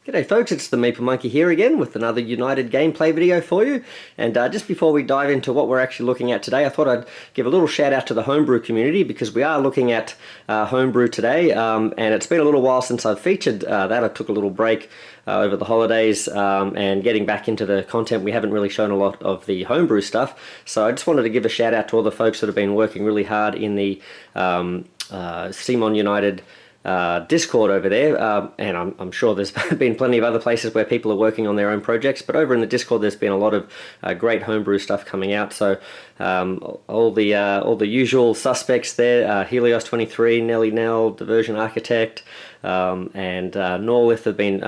G'day folks, it's the Meeple Monkey here again with another United gameplay video for you. And just before we dive into what we're actually looking at today, I thought I'd give a little shout out to the Homebrew community because we are looking at Homebrew today, and it's been a little while since I've featured that. I took a little break over the holidays and getting back into the content. We haven't really shown a lot of the Homebrew stuff, so I just wanted to give a shout out to all the folks that have been working really hard in the CMON United Discord over there, and I'm sure there's been plenty of other places where people are working on their own projects, but over in the Discord there's been a lot of great homebrew stuff coming out. So all the usual suspects there, Helios 23, Nelly Nell, Diversion Architect, and Norlith have been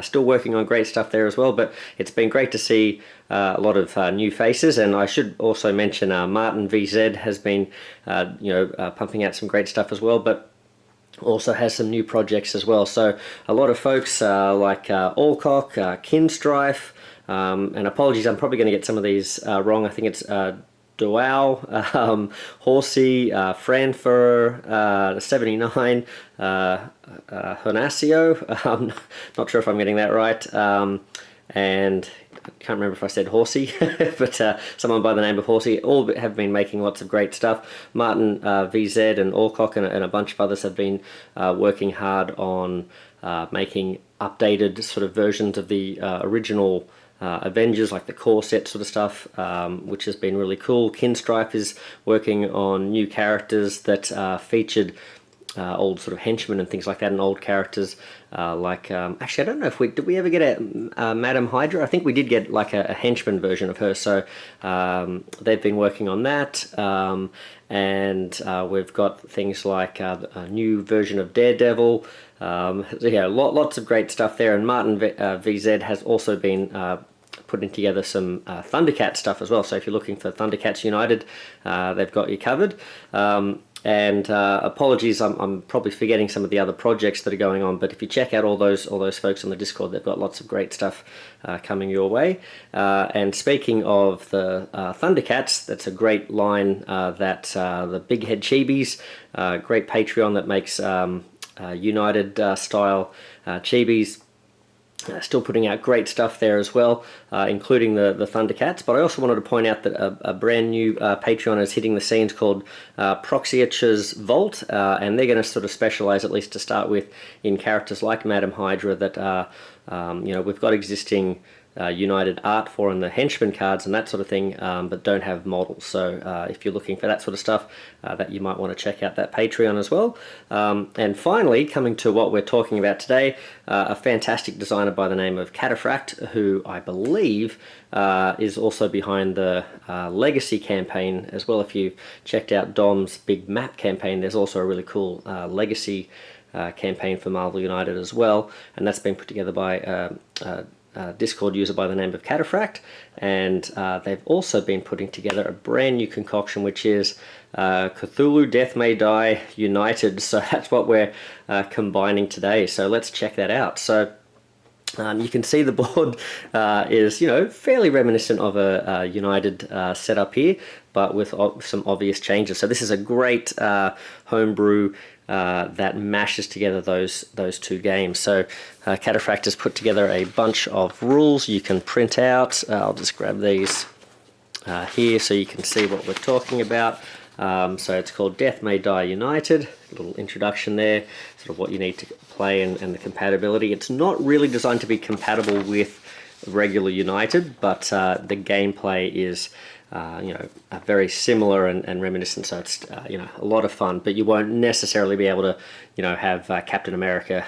still working on great stuff there as well. But it's been great to see a lot of new faces, and I should also mention Martin VZ has been pumping out some great stuff as well, but also has some new projects as well. So a lot of folks like Alcock, Kinstrife, and apologies, I'm probably going to get some of these wrong. I think it's Dow, Horsey, Franfer, 79, Honasio, I'm not sure if I'm getting that right, and I can't remember if I said Horsey, but someone by the name of Horsey, all have been making lots of great stuff. Martin VZ and Alcock and a bunch of others have been working hard on making updated sort of versions of the original Avengers, like the core set sort of stuff, which has been really cool. Kinstrife is working on new characters that featured old sort of henchmen and things like that, and old characters actually I don't know if did we ever get a Madam Hydra. I think we did get like a henchman version of her, so they've been working on that, and we've got things like a new version of Daredevil. Lots of great stuff there, and Martin VZ has also been putting together some Thundercat stuff as well, so if you're looking for Thundercats United, they've got you covered. And apologies, I'm probably forgetting some of the other projects that are going on, but if you check out all those folks on the Discord, they've got lots of great stuff coming your way. And speaking of the Thundercats, that's a great line that the Big Head Chibis, great Patreon that makes United style chibis. Still putting out great stuff there as well, including the Thundercats. But I also wanted to point out that a brand new Patreon is hitting the scenes called Proxiacha's Vault, and they're going to sort of specialize, at least to start with, in characters like Madam Hydra that we've got existing United art for in the henchman cards and that sort of thing, but don't have models. So if you're looking for that sort of stuff, that you might want to check out that Patreon as well. And finally, coming to what we're talking about today, a fantastic designer by the name of Cataphract, who I believe is also behind the Legacy campaign as well. If you've checked out Dom's big map campaign, there's also a really cool Legacy campaign for Marvel United as well, and that's been put together by Discord user by the name of Cataphract, and they've also been putting together a brand new concoction, which is Cthulhu Death May Die United. So that's what we're combining today, so let's check that out. So you can see the board is fairly reminiscent of a United setup here, but with some obvious changes. So this is a great homebrew that mashes together those two games. So Cataphract has put together a bunch of rules you can print out. I'll just grab these here so you can see what we're talking about. So it's called Death May Die United. A little introduction there, sort of what you need to play and the compatibility. It's not really designed to be compatible with regular United, but the gameplay is very similar and reminiscent, so it's a lot of fun, but you won't necessarily be able to have Captain America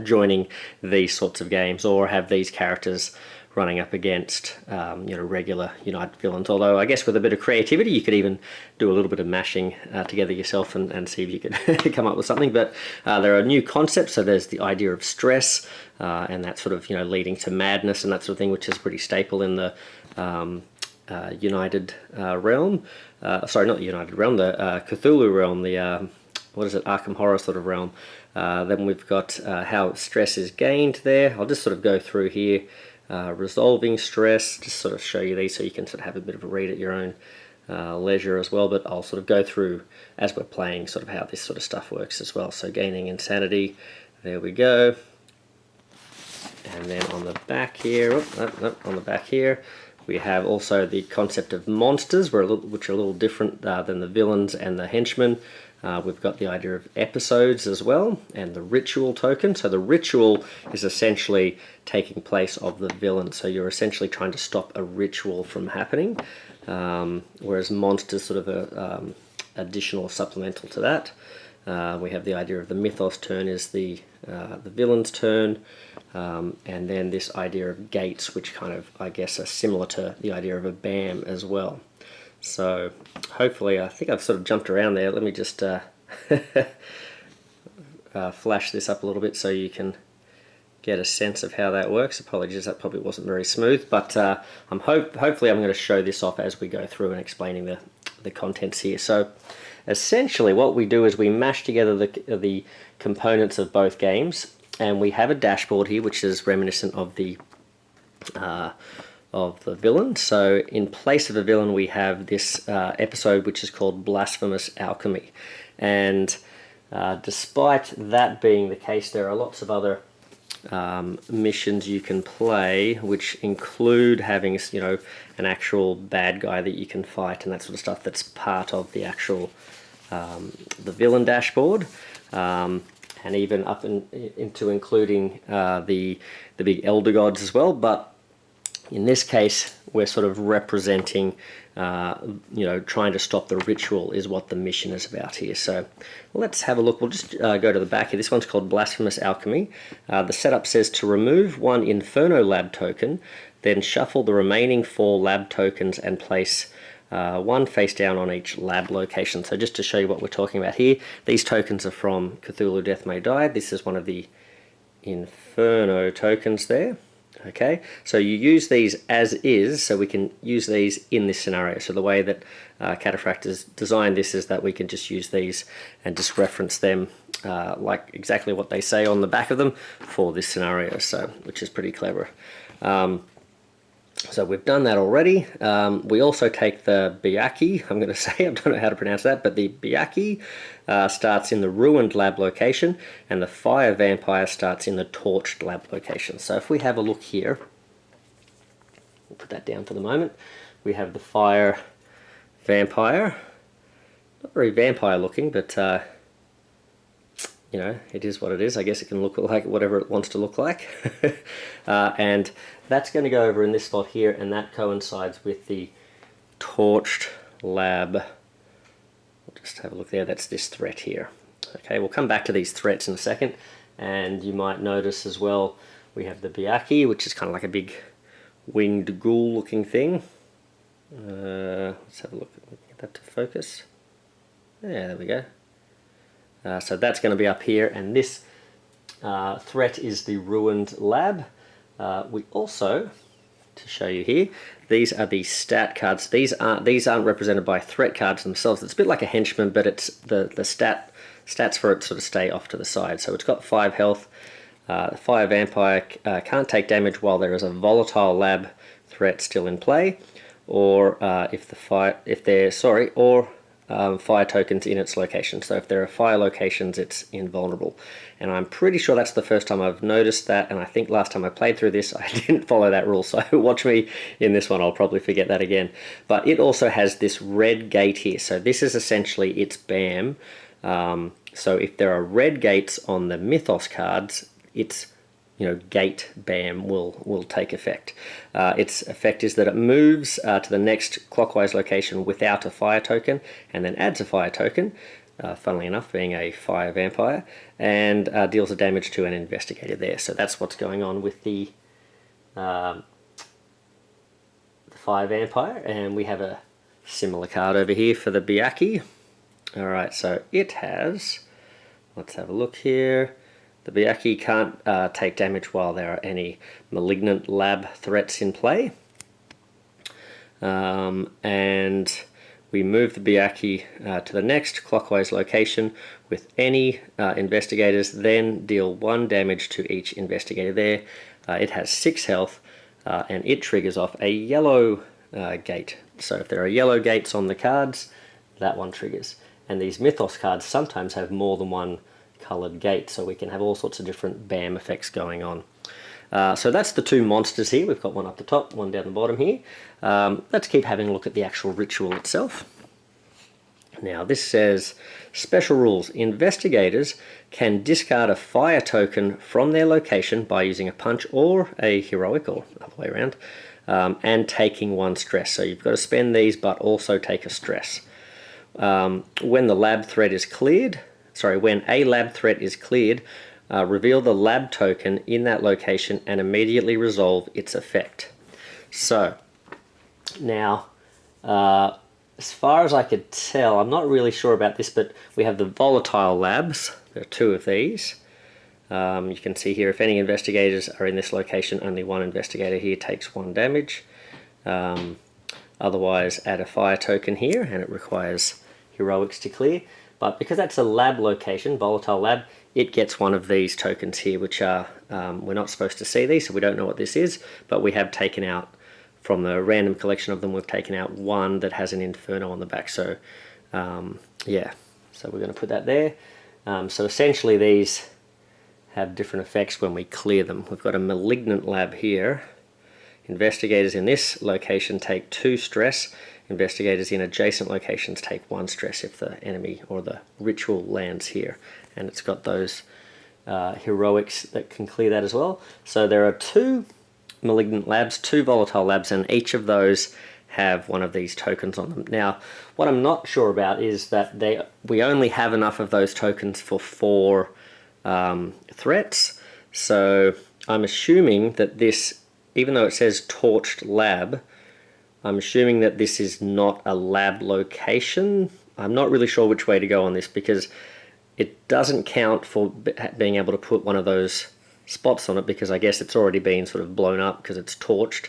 joining these sorts of games, or have these characters running up against regular United villains. Although I guess with a bit of creativity you could even do a little bit of mashing together yourself and see if you could come up with something. But there are new concepts, so there's the idea of stress and that sort of leading to madness and that sort of thing, which is pretty staple in the United realm. Sorry, not the United realm, the Cthulhu realm, the Arkham Horror sort of realm. Then we've got how stress is gained there. I'll just sort of go through here. Resolving stress, just sort of show you these so you can sort of have a bit of a read at your own leisure as well, but I'll sort of go through as we're playing sort of how this sort of stuff works as well. So gaining insanity, there we go. And then on the back here, on the back here, we have also the concept of monsters, which are a little different than the villains and the henchmen. We've got the idea of episodes as well, and the ritual token. So the ritual is essentially taking place of the villain. So you're essentially trying to stop a ritual from happening, whereas monsters sort of a additional supplemental to that. We have the idea of the mythos turn is the villain's turn, and then this idea of gates, which kind of, I guess, are similar to the idea of a BAM as well. So hopefully, I think I've sort of jumped around there. Let me just flash this up a little bit so you can get a sense of how that works. Apologies, that probably wasn't very smooth, but hopefully I'm going to show this off as we go through and explaining the contents here. So essentially what we do is we mash together the components of both games, and we have a dashboard here which is reminiscent of the villain. So in place of a villain we have this episode which is called Blasphemous Alchemy, and despite that being the case, there are lots of other missions you can play, which include having, you know, an actual bad guy that you can fight and that sort of stuff. That's part of the actual the villain dashboard, and even up into including the big elder gods as well. But in this case, we're sort of representing, you know, trying to stop the ritual is what the mission is about here. So let's have a look. We'll just go to the back here. This one's called Blasphemous Alchemy. The setup says to remove one Inferno Lab token, then shuffle the remaining 4 lab tokens and place one face down on each lab location. So just to show you what we're talking about here, these tokens are from Cthulhu Death May Die. This is one of the Inferno tokens there. Okay, so you use these as is, so we can use these in this scenario. So the way that Cataphract has designed this is that we can just use these and just reference them like exactly what they say on the back of them for this scenario, so which is pretty clever. So we've done that already. We also take the Biaki, I'm going to say, I don't know how to pronounce that, but the Biaki starts in the ruined lab location, and the fire vampire starts in the torched lab location. So if we have a look here, we'll put that down for the moment. We have the fire vampire, not very vampire looking, but you know, it is what it is. I guess it can look like whatever it wants to look like. And that's going to go over in this spot here, and that coincides with the torched lab. We'll just have a look there. That's this threat here. Okay, we'll come back to these threats in a second, and you might notice as well we have the Biaki, which is kind of like a big winged ghoul looking thing. Let's have a look. Get that to focus. Yeah, there we go. So that's going to be up here, and this threat is the ruined lab. We also, to show you here, these are the stat cards. These aren't represented by threat cards themselves. It's a bit like a henchman, but it's the stats for it sort of stay off to the side. So it's got 5 health. The fire vampire can't take damage while there is a volatile lab threat still in play, or fire tokens in its location. So if there are fire locations, it's invulnerable. And I'm pretty sure that's the first time I've noticed that, and I think last time I played through this I didn't follow that rule, so watch me in this one, I'll probably forget that again. But it also has this red gate here, so this is essentially its BAM. So if there are red gates on the Mythos cards, its gate BAM will take effect. Its effect is that it moves to the next clockwise location without a fire token, and then adds a fire token, funnily enough being a fire vampire, and deals a damage to an investigator there. So that's what's going on with the fire vampire, and we have a similar card over here for the Biaki. Alright, so it has, let's have a look here. The Biaki can't take damage while there are any malignant lab threats in play. And we move the Biaki to the next clockwise location with any investigators, then deal 1 damage to each investigator there. It has 6 health, and it triggers off a yellow gate. So if there are yellow gates on the cards, that one triggers. And these Mythos cards sometimes have more than one coloured gate, so we can have all sorts of different BAM effects going on. So that's the two monsters here. We've got one up the top, one down the bottom here. Let's keep having a look at the actual ritual itself. Now this says, special rules. Investigators can discard a fire token from their location by using a punch or a heroic, or other way around, and taking 1 stress. So you've got to spend these, but also take a stress. When the lab threat is cleared, when a lab threat is cleared, reveal the lab token in that location and immediately resolve its effect. So, now, as far as I could tell, I'm not really sure about this, but we have the volatile labs. There are 2 of these. You can see here, if any investigators are in this location, only 1 investigator here takes 1 damage. Otherwise, add a fire token here, and it requires heroics to clear. But because that's a lab location, volatile lab, it gets 1 of these tokens here, which are, we're not supposed to see these, so we don't know what this is, but we have taken out, from the random collection of them, we've taken out 1 that has an inferno on the back. So, yeah, so we're going to put that there. So essentially these have different effects when we clear them. We've got a malignant lab here. Investigators in this location take 2 stress. Investigators in adjacent locations take 1 stress if the enemy or the ritual lands here. And it's got those heroics that can clear that as well. So there are 2 malignant labs, 2 volatile labs, and each of those have 1 of these tokens on them. Now, what I'm not sure about is that we only have enough of those tokens for 4 threats. So I'm assuming that this, even though it says torched lab, I'm assuming that this is not a lab location. I'm not really sure which way to go on this, because it doesn't count for being able to put 1 of those spots on it, because I guess it's already been sort of blown up because it's torched.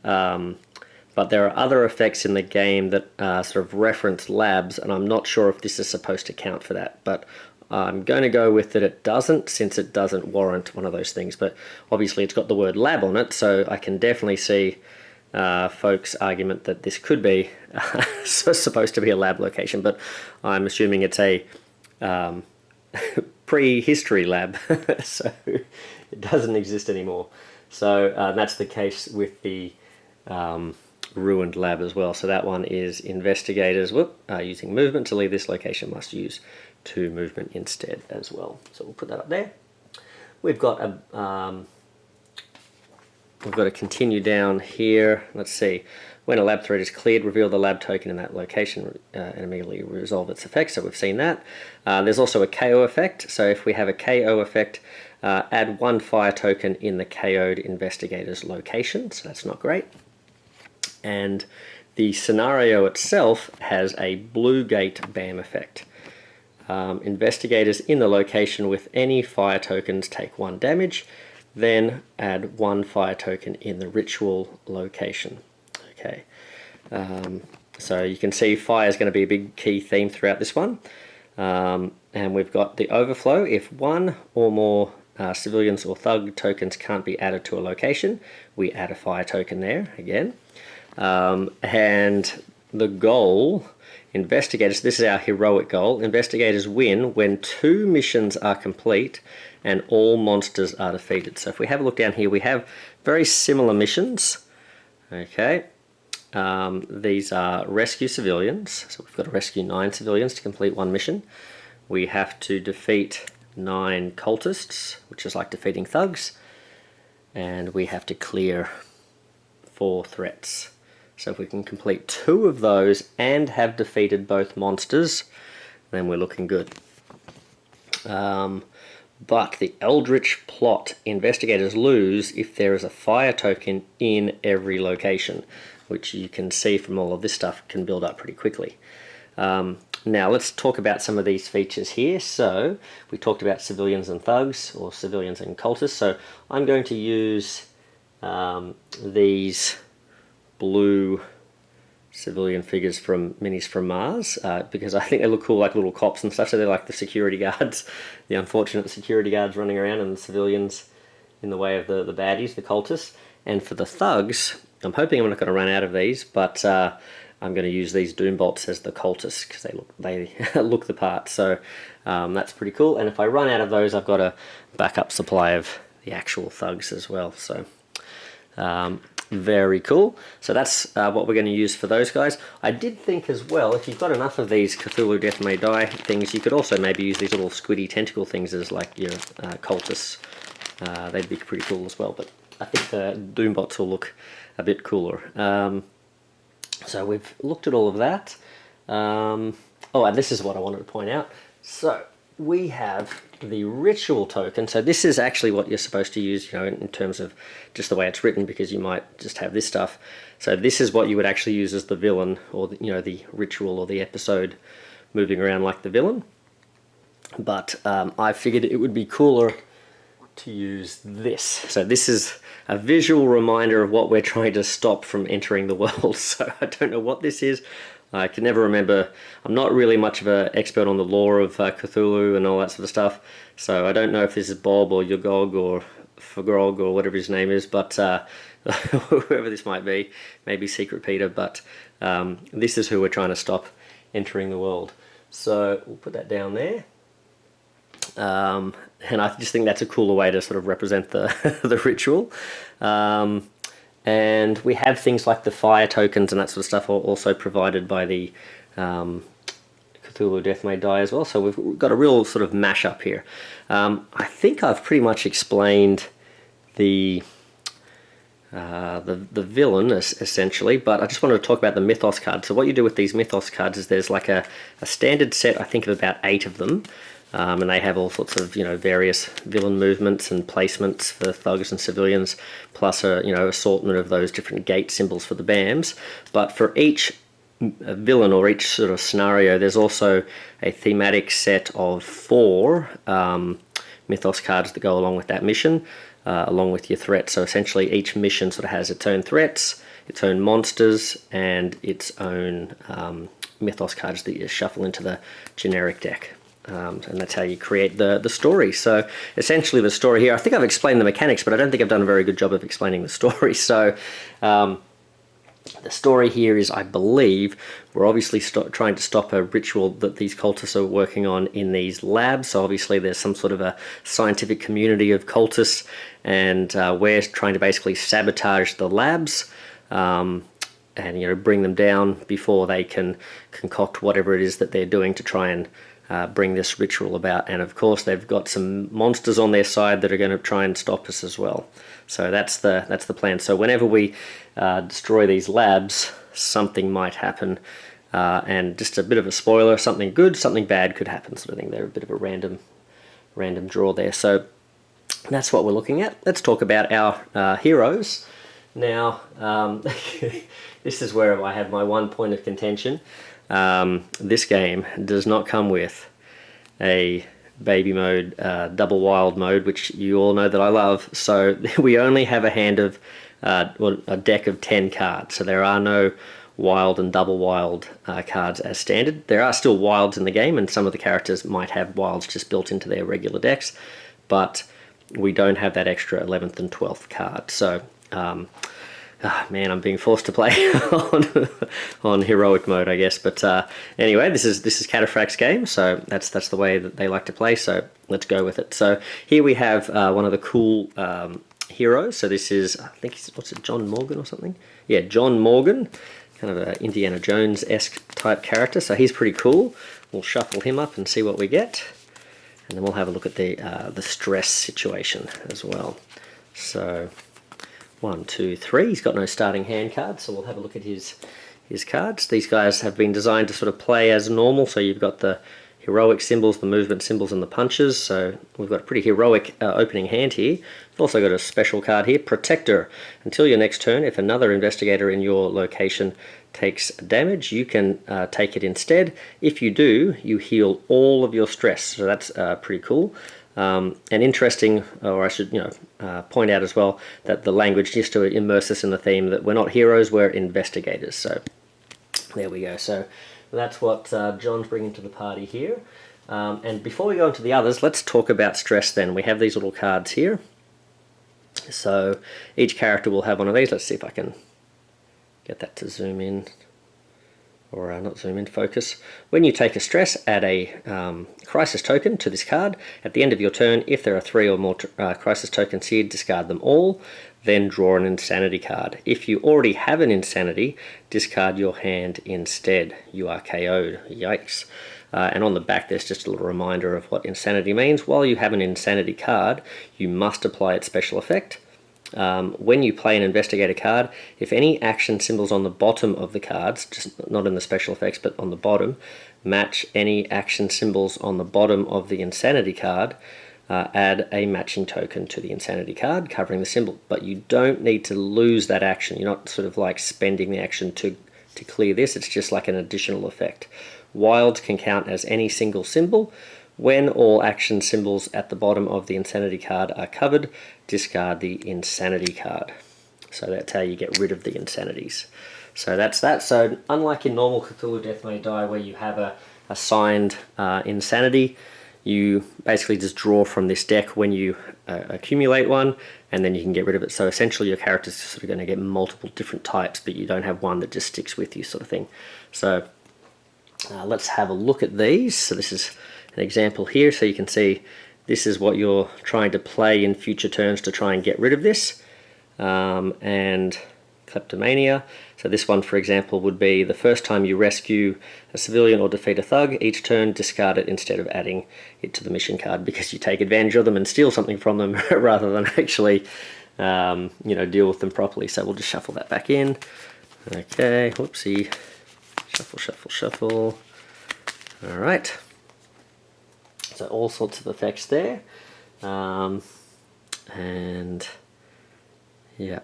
But there are other effects in the game that sort of reference labs, and I'm not sure if this is supposed to count for that. But I'm going to go with that it doesn't, since it doesn't warrant 1 of those things. But obviously it's got the word lab on it, so I can definitely see folks' argument that this could be supposed to be a lab location, but I'm assuming it's a prehistory lab, so it doesn't exist anymore. So that's the case with the ruined lab as well. So that one is investigators using movement to leave this location must use 2 movement instead as well. So we'll put that up there. We've got a continue down here. Let's see. When a lab threat is cleared, reveal the lab token in that location and immediately resolve its effect. So we've seen that. There's also a KO effect. So if we have a KO effect, add 1 fire token in the KO'd investigator's location. So that's not great. And the scenario itself has a blue gate BAM effect. Investigators in the location with any fire tokens take 1 damage. Then add 1 fire token in the ritual location. Okay, so you can see fire is going to be a big key theme throughout this one. And we've got the overflow. If 1 or more civilians or thug tokens can't be added to a location, we add a fire token there again. And the goal, investigators, this is our heroic goal. Investigators win when 2 missions are complete and all monsters are defeated. So if we have a look down here, we have very similar missions. Okay, these are rescue civilians. So we've got to rescue 9 civilians to complete 1 mission. We have to defeat 9 cultists, which is like defeating thugs. And we have to clear 4 threats. So if we can complete 2 of those and have defeated both monsters, then we're looking good. But the Eldritch plot, investigators lose if there is a fire token in every location, which you can see from all of this stuff can build up pretty quickly. Now let's talk about some of these features here. So we talked about civilians and thugs, or civilians and cultists. So I'm going to use these blue civilian figures from Minis from Mars, because I think they look cool, like little cops and stuff. So they're like the security guards, the unfortunate security guards running around, and the civilians in the way of the baddies, the cultists. And for the thugs, I'm hoping I'm not going to run out of these, but I'm going to use these Doombolts as the cultists because they look the part. So that's pretty cool. And if I run out of those, I've got a backup supply of the actual thugs as well. So very cool. So that's what we're going to use for those guys. I did think as well, if you've got enough of these Cthulhu Death May Die things, you could also maybe use these little squiddy tentacle things as like your cultists. They'd be pretty cool as well, but I think the Doombots will look a bit cooler. So we've looked at all of that. Oh, and this is what I wanted to point out. So we have the ritual token. So this is actually what you're supposed to use, in terms of just the way it's written, because you might just have this stuff. So this is what you would actually use as the villain, or the ritual or the episode moving around like the villain. But I figured it would be cooler to use this. So this is a visual reminder of what we're trying to stop from entering the world. So I don't know what this is. I can never remember. I'm not really much of an expert on the lore of Cthulhu and all that sort of stuff, so I don't know if this is Bob or Yogog or Fagrog or whatever his name is, but whoever this might be, maybe Secret Peter, but this is who we're trying to stop entering the world. So we'll put that down there. And I just think that's a cooler way to sort of represent the the ritual. And we have things like the fire tokens and that sort of stuff are also provided by the Cthulhu Death May Die as well. So we've got a real sort of mashup here. I think I've pretty much explained the villain essentially, but I just wanted to talk about the mythos cards. So what you do with these mythos cards is there's like a standard set, I think, of about 8 of them. And they have all sorts of various villain movements and placements for thugs and civilians, plus a assortment of those different gate symbols for the BAMs. But for each villain or each sort of scenario, there's also a thematic set of 4 mythos cards that go along with that mission, along with your threats. So essentially each mission sort of has its own threats, its own monsters, and its own mythos cards that you shuffle into the generic deck. And that's how you create the story. So essentially the story here, I think I've explained the mechanics, but I don't think I've done a very good job of explaining the story. So the story here is, I believe, we're obviously trying to stop a ritual that these cultists are working on in these labs. So obviously there's some sort of a scientific community of cultists, and we're trying to basically sabotage the labs and bring them down before they can concoct whatever it is that they're doing to try and bring this ritual about. And of course they've got some monsters on their side that are going to try and stop us as well. So that's the plan. So whenever we destroy these labs, something might happen, and just a bit of a spoiler, something good, something bad could happen, sort of thing. They're a bit of a random draw there. So that's what we're looking at. Let's talk about our heroes now. This is where I have my one point of contention. This game does not come with a baby mode, double wild mode, which you all know that I love. So we only have a hand of, a deck of 10 cards. So there are no wild and double wild cards as standard. There are still wilds in the game, and some of the characters might have wilds just built into their regular decks, but we don't have that extra 11th and 12th card. So man, I'm being forced to play on heroic mode, I guess. But anyway, this is Cataphract's game, so that's the way that they like to play. So let's go with it. So here we have one of the cool heroes. So this is, I think, what's it, John Morgan or something? Yeah, John Morgan, kind of an Indiana Jones-esque type character. So he's pretty cool. We'll shuffle him up and see what we get, and then we'll have a look at the stress situation as well. So 1, 2, 3. He's got no starting hand cards, so we'll have a look at his cards. These guys have been designed to sort of play as normal, so you've got the heroic symbols, the movement symbols, and the punches. So we've got a pretty heroic opening hand here. We've also got a special card here, Protector. Until your next turn, if another investigator in your location takes damage, you can take it instead. If you do, you heal all of your stress. So that's pretty cool. And interesting, or I should point out as well, that the language, just to immerse us in the theme, that we're not heroes, we're investigators. So there we go. So that's what John's bringing to the party here. And before we go into the others, let's talk about stress then. We have these little cards here. So each character will have one of these. Let's see if I can get that to zoom in. or not zoom in, focus. When you take a stress, add a crisis token to this card. At the end of your turn, if there are 3 or more crisis tokens here, discard them all, then draw an insanity card. If you already have an insanity, discard your hand instead. You are KO'd. Yikes. And on the back there's just a little reminder of what insanity means. While you have an insanity card, you must apply its special effect. When you play an Investigator card, if any action symbols on the bottom of the cards, just not in the special effects but on the bottom, match any action symbols on the bottom of the Insanity card, add a matching token to the Insanity card covering the symbol. But you don't need to lose that action. You're not sort of like spending the action to clear this. It's just like an additional effect. Wilds can count as any single symbol. When all action symbols at the bottom of the Insanity card are covered, discard the Insanity card. So that's how you get rid of the Insanities. So that's that. So unlike in normal Cthulhu Death May Die, where you have a assigned Insanity, you basically just draw from this deck when you accumulate one, and then you can get rid of it. So essentially your character's sort of going to get multiple different types, but you don't have one that just sticks with you, sort of thing. So let's have a look at these. So this is an example here, so you can see this is what you're trying to play in future turns to try and get rid of this. And kleptomania. So this one, for example, would be the first time you rescue a civilian or defeat a thug, each turn discard it instead of adding it to the mission card, because you take advantage of them and steal something from them rather than actually deal with them properly. So we'll just shuffle that back in. Okay, whoopsie. Shuffle, shuffle, shuffle. All right. So all sorts of effects there. And yeah,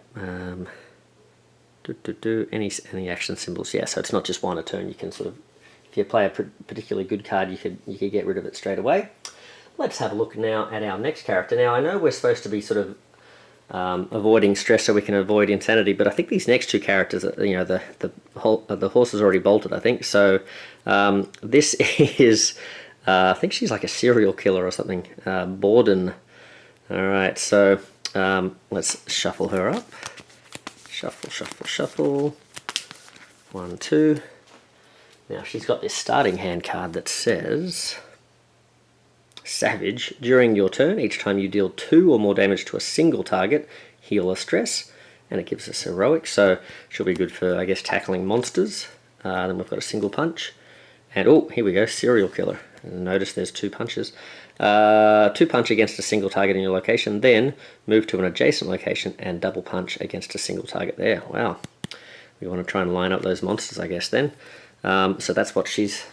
any action symbols. Yeah, so it's not just one a turn. You can sort of, if you play a particularly good card, you could get rid of it straight away. Let's have a look now at our next character. Now I know we're supposed to be sort of avoiding stress so we can avoid insanity, but I think these next two characters, the horse is already bolted, I think. So this is, I think she's like a serial killer or something. Borden. All right, so let's shuffle her up. Shuffle, shuffle, shuffle. 1, 2. Now she's got this starting hand card that says, Savage. During your turn, each time you deal 2 or more damage to a single target, heal a stress, and it gives us heroic, so she'll be good for, I guess, tackling monsters. Then we've got a single punch, and oh, here we go, serial killer. And notice there's 2 punches. 2 punch against a single target in your location, then move to an adjacent location and double punch against a single target there. Wow. We want to try and line up those monsters, I guess, then. So that's what she's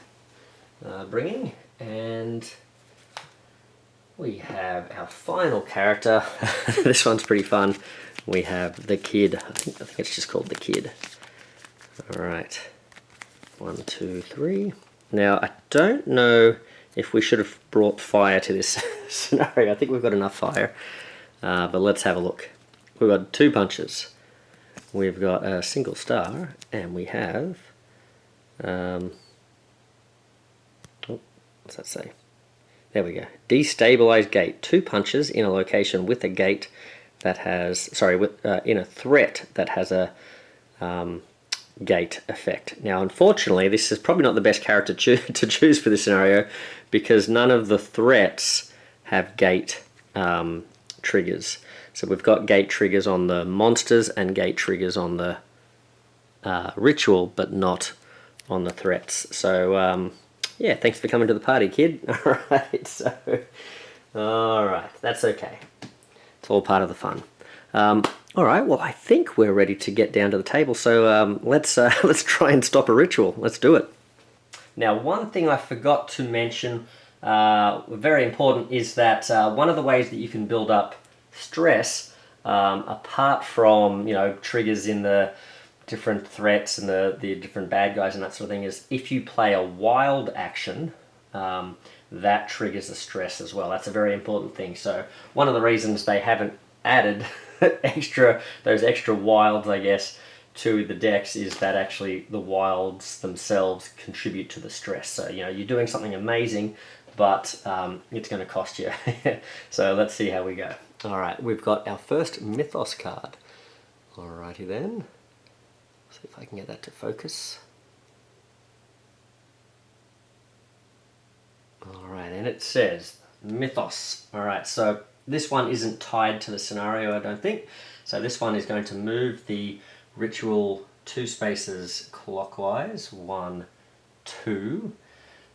bringing, and we have our final character. This one's pretty fun. We have the Kid. I think it's just called the Kid. All right. 1, 2, 3. Now, I don't know if we should have brought fire to this scenario. I think we've got enough fire. But let's have a look. We've got 2 punches. We've got a single star, and we have... what's that say? There we go. Destabilize gate. 2 punches in a location with a gate that has... in a threat that has a gate effect. Now, unfortunately, this is probably not the best character to choose for this scenario, because none of the threats have gate triggers. So we've got gate triggers on the monsters and gate triggers on the ritual, but not on the threats. So, yeah, thanks for coming to the party, Kid. All right, that's okay. It's all part of the fun. All right, well, I think we're ready to get down to the table. So let's try and stop a ritual. Let's do it. Now, one thing I forgot to mention, very important, is that one of the ways that you can build up stress, apart from triggers in the different threats and the different bad guys and that sort of thing, is if you play a wild action, that triggers the stress as well. That's a very important thing. So one of the reasons they haven't added those extra wilds, I guess, to the decks is that actually the wilds themselves contribute to the stress. So you're doing something amazing, but it's going to cost you. So let's see how we go. All right, we've got our first Mythos card. Alrighty then. See if I can get that to focus. Alright, and it says Mythos. Alright, so this one isn't tied to the scenario, I don't think. So this one is going to move the ritual 2 spaces clockwise. 1, 2.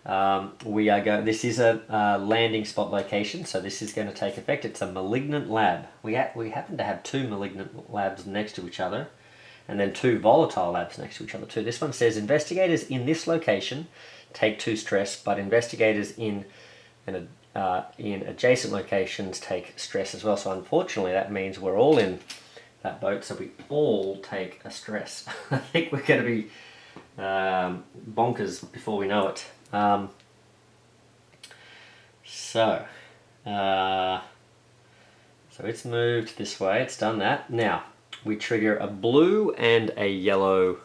This is a landing spot location, so this is going to take effect. It's a malignant lab. We happen to have 2 malignant labs next to each other, and then 2 volatile labs next to each other too. This one says investigators in this location take 2 stress, but investigators in adjacent locations take stress as well. So unfortunately that means we're all in that boat, so we all take a stress. I think we're going to be bonkers before we know it. So it's moved this way, it's done that. Now we trigger a blue and a yellow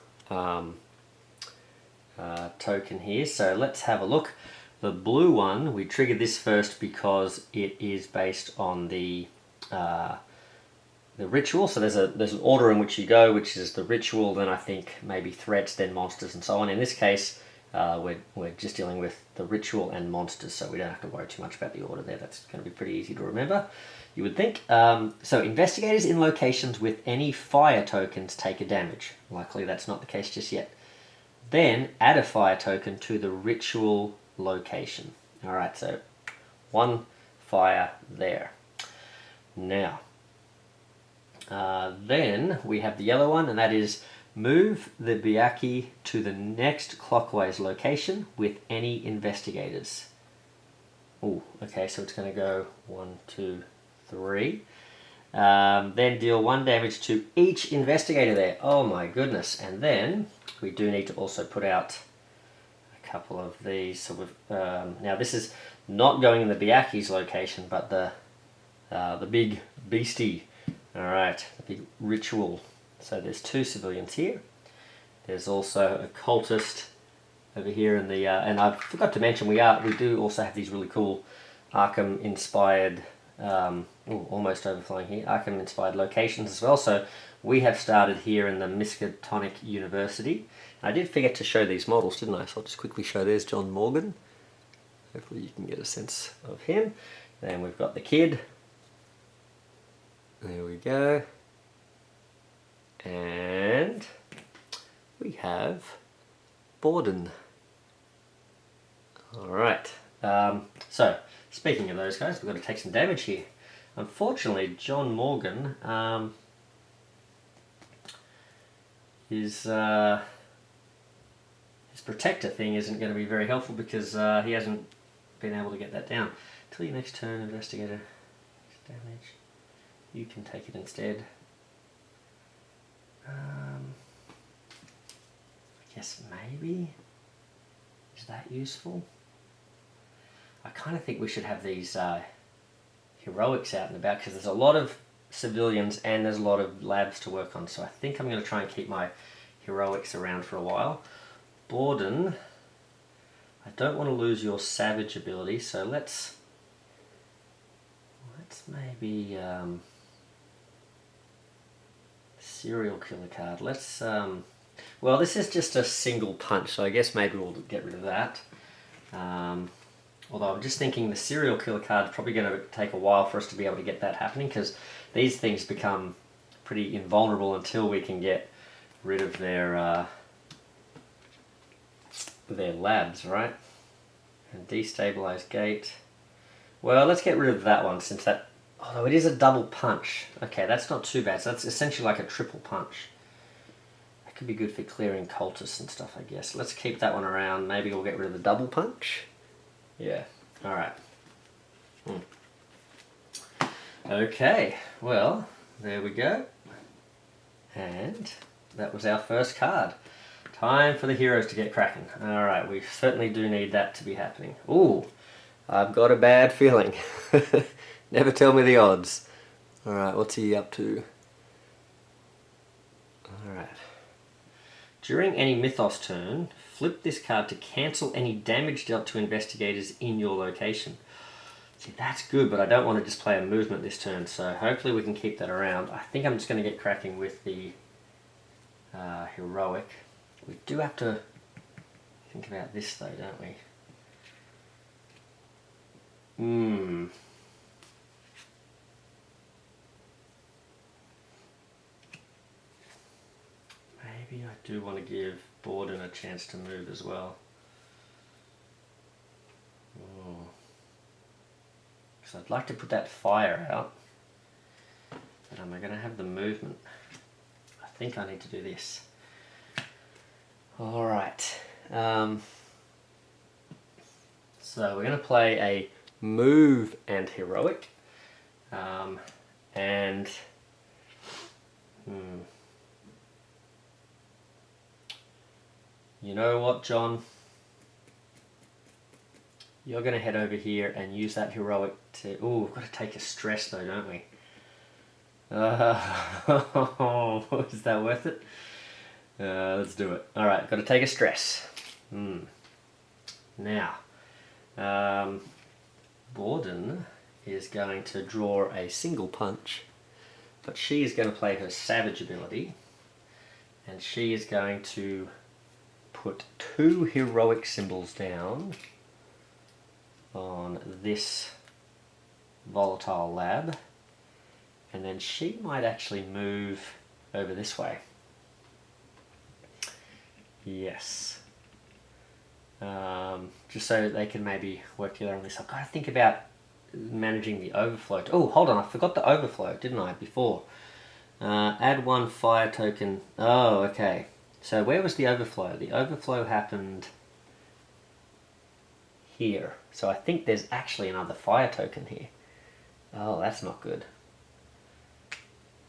token here, so let's have a look. The blue one, we trigger this first because it is based on the ritual. So there's an order in which you go, which is the ritual, then I think maybe threats, then monsters, and so on. In this case, we're just dealing with the ritual and monsters, so we don't have to worry too much about the order there. That's going to be pretty easy to remember, you would think. So investigators in locations with any fire tokens take a damage. Luckily that's not the case just yet. Then add a fire token to the ritual location. Alright, so 1 fire there. Now, then we have the yellow one, and that is move the Byakhee to the next clockwise location with any investigators. Oh, okay, so it's going to go 1, 2, 3. Then deal 1 damage to each investigator there. Oh my goodness. And then we do need to also put out a couple of these. So we've, now this is not going in the Byakhee's location, but the big beastie. Alright, the big ritual. So there's 2 civilians here. There's also a cultist over here in the, and I forgot to mention, we do also have these really cool Arkham inspired, almost overflowing here, Arkham inspired locations as well. So we have started here in the Miskatonic University. I did forget to show these models, didn't I? So I'll just quickly show. There's John Morgan. Hopefully you can get a sense of him. Then we've got the kid. There we go. And we have Borden. Alright, so speaking of those guys, we've got to take some damage here. Unfortunately, John Morgan his protector thing isn't going to be very helpful because he hasn't been able to get that down. Till your next turn, investigator. Damage. You can take it instead. I guess maybe. Is that useful? I kind of think we should have these heroics out and about because there's a lot of civilians and there's a lot of labs to work on. So I think I'm going to try and keep my heroics around for a while. Borden, I don't want to lose your savage ability, so let's maybe serial killer card. Let's well, this is just a single punch, so I guess maybe we'll get rid of that. Although I'm just thinking the serial killer card is probably going to take a while for us to be able to get that happening because these things become pretty invulnerable until we can get rid of their labs, right? And destabilize gate. Well, let's get rid of that one since that, although it is a double punch. Okay, that's not too bad. So that's essentially like a triple punch. That could be good for clearing cultists and stuff, I guess. Let's keep that one around. Maybe we'll get rid of the double punch. Yeah, alright. Okay, well, there we go. And that was our first card. Time for the heroes to get cracking. Alright, we certainly do need that to be happening. Ooh, I've got a bad feeling. Never tell me the odds. Alright, what's he up to? Alright. During any Mythos turn, flip this card to cancel any damage dealt to investigators in your location. See, that's good, but I don't want to just play a movement this turn, so hopefully we can keep that around. I think I'm just going to get cracking with the heroic. We do have to think about this though, don't we? Hmm. Maybe I do want to give Borden a chance to move as well. Because I'd like to put that fire out. But am I going to have the movement? I think I need to do this. Alright. So we're going to play a move and heroic. You know what, John? You're going to head over here and use that heroic to... Ooh, we've got to take a stress though, don't we? Is that worth it? Let's do it. Alright, got to take a stress. Now, Borden is going to draw a single punch, but she is going to play her savage ability, and she is going to put 2 heroic symbols down on this volatile lab, and then she might actually move over this way. Yes. Just so that they can maybe work together on this. I've got to think about managing the overflow. Oh, hold on, I forgot the overflow, didn't I, before? Add 1 fire token. Oh, okay. So where was the overflow? The overflow happened here. So I think there's actually another fire token here. Oh, that's not good.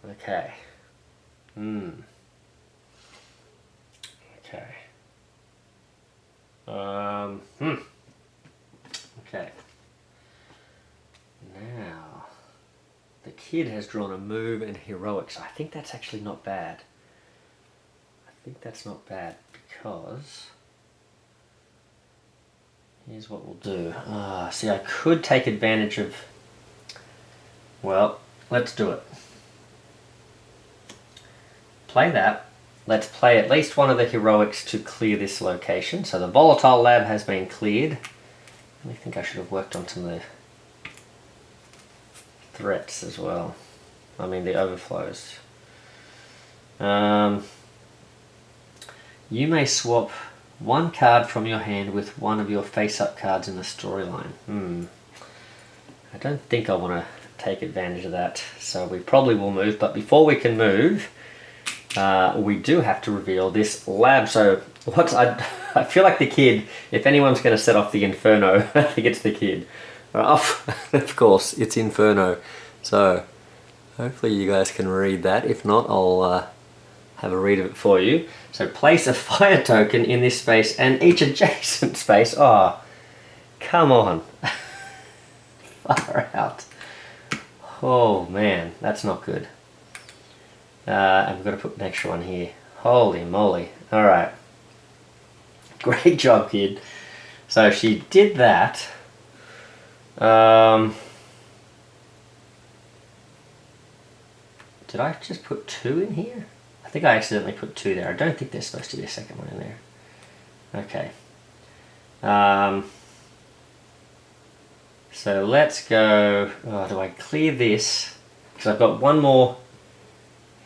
Okay. Okay. Okay. Now, the kid has drawn a move and heroics. I think that's actually not bad. I think that's not bad because... Here's what we'll do. See, I could take advantage of... Well, let's do it. Play that. Let's play at least one of the heroics to clear this location. So the volatile lab has been cleared. I think I should have worked on some of the threats as well. I mean the overflows. You may swap 1 card from your hand with one of your face-up cards in the storyline. I don't think I want to take advantage of that, so we probably will move, but before we can move, we do have to reveal this lab. So I feel like the kid, if anyone's going to set off the Inferno, I think it's the kid. Of course, it's Inferno. So hopefully you guys can read that. If not, I'll have a read of it for you. So place a fire token in this space and each adjacent space. Oh, come on. Far out. Oh man, that's not good. And we've got to put an extra one here. Holy moly. Alright. Great job, kid. So she did that. Did I just put 2 in here? I think I accidentally put 2 there. I don't think there's supposed to be a second one in there. Okay. So let's go... Oh, do I clear this? Because I've got 1 more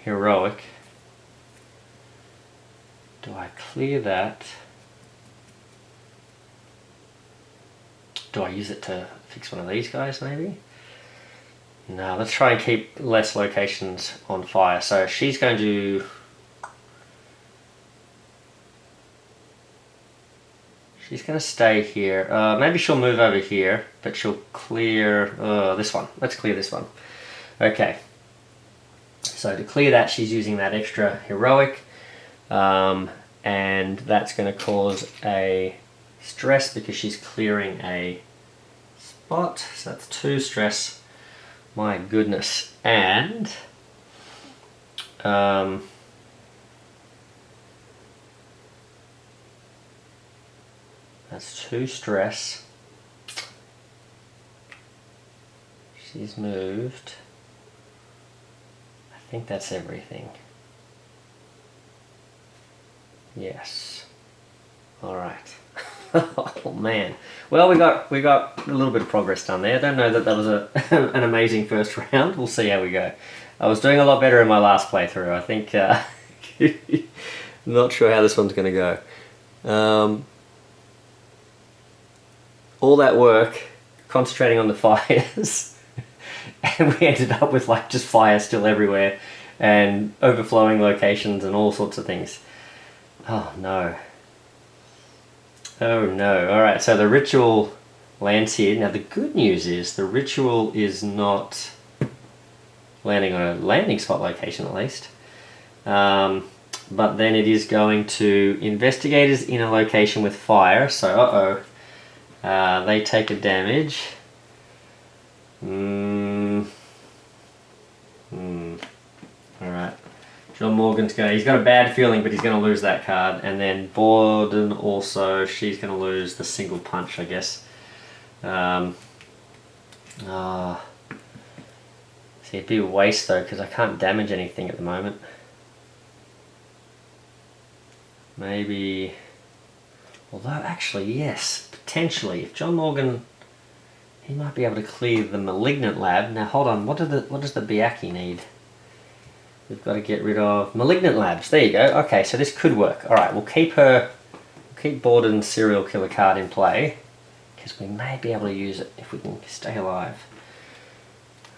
heroic. Do I clear that? Do I use it to fix one of these guys maybe? No, let's try and keep less locations on fire. So she's going to... She's going to stay here. Maybe she'll move over here, but she'll clear this one. Let's clear this one. Okay. So to clear that, she's using that extra heroic. And that's going to cause a stress because she's clearing a spot. So that's 2 stress. My goodness. And... that's 2 stress. She's moved. I think that's everything. Yes. Alright. Oh man. Well, we got a little bit of progress done there. I don't know that was an amazing first round. We'll see how we go. I was doing a lot better in my last playthrough. I think. Not sure how this one's going to go. All that work, concentrating on the fires, and we ended up with like just fire still everywhere, and overflowing locations and all sorts of things. Oh no. Oh no. Alright, so the ritual lands here. Now the good news is the ritual is not landing on a landing spot location at least. But then it is going to investigators in a location with fire, so they take a damage. Alright. John Morgan's he's got a bad feeling, but he's going to lose that card. And then Borden also, she's going to lose the single punch, I guess. See, it'd be a waste though, because I can't damage anything at the moment. Maybe, although actually, yes, potentially, if John Morgan, he might be able to clear the malignant lab. Now hold on, what does the Biaki need? We've got to get rid of malignant labs. There you go. Okay, so this could work. All right, we'll keep Borden's serial killer card in play, because we may be able to use it if we can stay alive.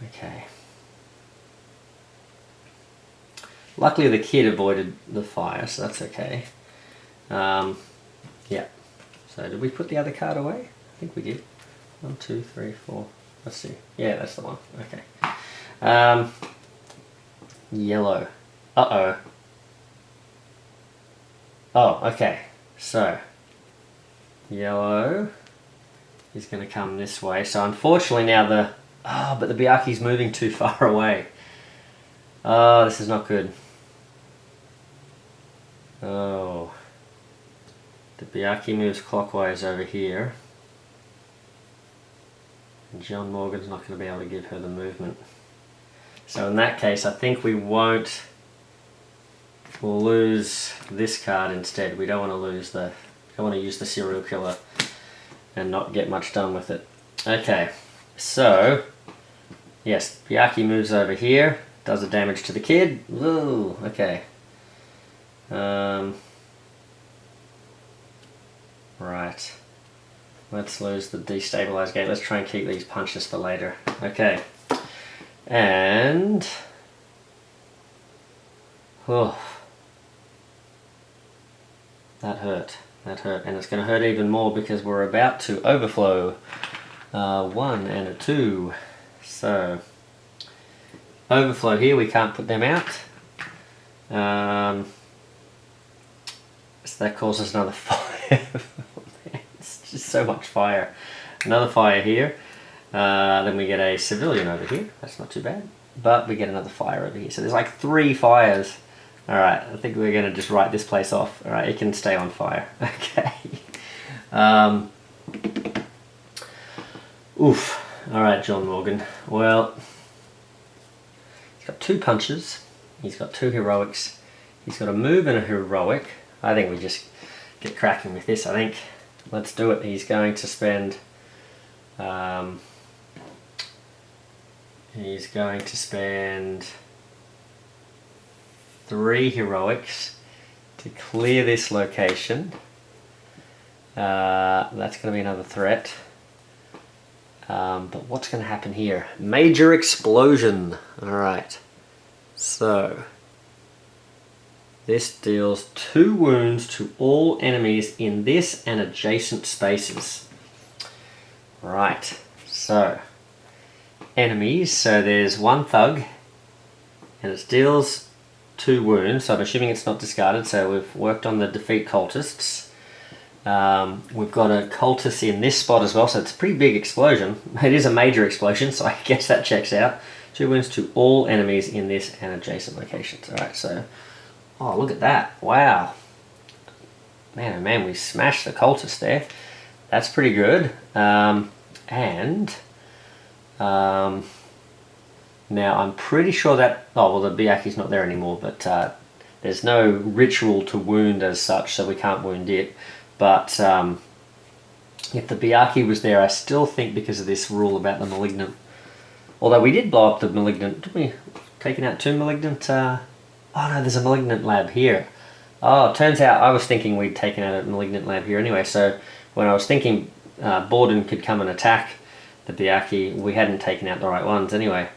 Okay. Luckily the kid avoided the fire, so that's okay. Yeah. So did we put the other card away? I think we did. 1, 2, 3, 4. Let's see. Yeah, that's the one. Okay. Yellow. Uh-oh. Oh, okay. So, yellow is going to come this way. So unfortunately now but the Biaki's moving too far away. Oh, this is not good. Oh. The Biaki moves clockwise over here. And John Morgan's not going to be able to give her the movement. So in that case, I think we'll lose this card instead. We don't want to use the serial killer and not get much done with it. Okay, so, yes, Biaki moves over here, does the damage to the kid. Whoa, okay. Right. Let's lose the destabilized gate. Let's try and keep these punches for later. Okay. And... oh. That hurt. That hurt. And it's going to hurt even more because we're about to overflow. 1 and a 2. So... overflow here, we can't put them out. So that causes another fire. It's just so much fire. Another fire here. Then we get a civilian over here. That's not too bad. But we get another fire over here. So there's like 3 fires. Alright, I think we're going to just write this place off. Alright, it can stay on fire. Okay. Oof. Alright, John Morgan. Well, he's got 2 punches. He's got 2 heroics. He's got a move and a heroic. I think we just get cracking with this. I think let's do it. He's going to spend... he's going to spend 3 heroics to clear this location. That's going to be another threat. But what's going to happen here? Major explosion. Alright. So, this deals 2 wounds to all enemies in this and adjacent spaces. Right. So, enemies. So there's 1 thug. And it deals 2 wounds. So I'm assuming it's not discarded. So we've worked on the defeat cultists. We've got a cultist in this spot as well, so it's a pretty big explosion. It is a major explosion, so I guess that checks out. 2 wounds to all enemies in this and adjacent locations. Alright, so... oh, look at that. Wow. Man, oh man, we smashed the cultist there. That's pretty good. Now, I'm pretty sure that... oh, well, the Biaki's not there anymore, but there's no ritual to wound as such, so we can't wound it. But if the Byakhee was there, I still think because of this rule about the malignant. Although we did blow up the malignant, didn't we? Taking out 2 malignant. Oh no, there's a malignant lab here. Oh, it turns out I was thinking we'd taken out a malignant lab here anyway. So when I was thinking Borden could come and attack the Byakhee, we hadn't taken out the right ones anyway.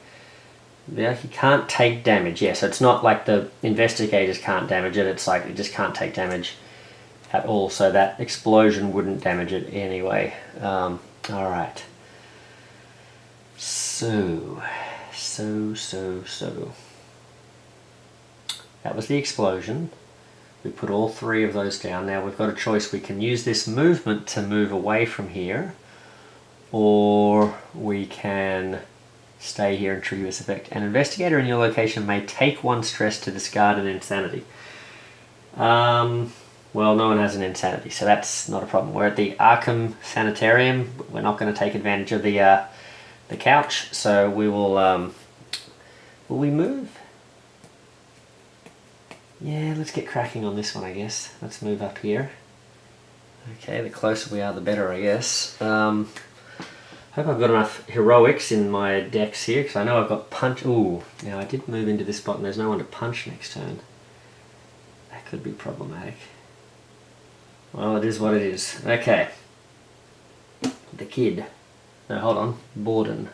The Byakhee can't take damage. Yeah, so it's not like the investigators can't damage it. It's like it just can't take damage at all. So that explosion wouldn't damage it anyway. All right. So. That was the explosion. We put all 3 of those down. Now we've got a choice. We can use this movement to move away from here, or we can stay here and trigger this effect. An investigator in your location may take 1 stress to discard an insanity. Well, no one has an insanity, so that's not a problem. We're at the Arkham Sanitarium. We're not going to take advantage of the couch, so we will we move? Yeah, let's get cracking on this one, I guess. Let's move up here. Okay, the closer we are, the better, I guess. Hope I've got enough heroics in my decks here, because I know I've got punch. Ooh, now I did move into this spot and there's no one to punch next turn. That could be problematic. Well, it is what it is. Okay. The kid. No, hold on. Borden.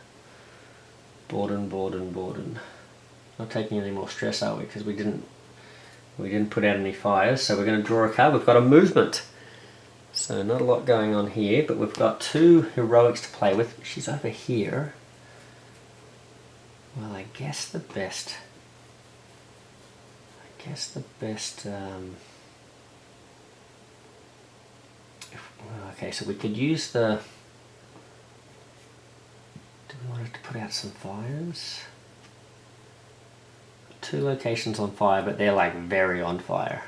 Not taking any more stress, are we? Because we didn't put out any fires, so we're going to draw a card. We've got a movement. So not a lot going on here, but we've got 2 heroics to play with. She's over here. Well, I guess the best... okay, so we could use the... Do we want to put out some fires? 2 locations on fire, but they're like very on fire.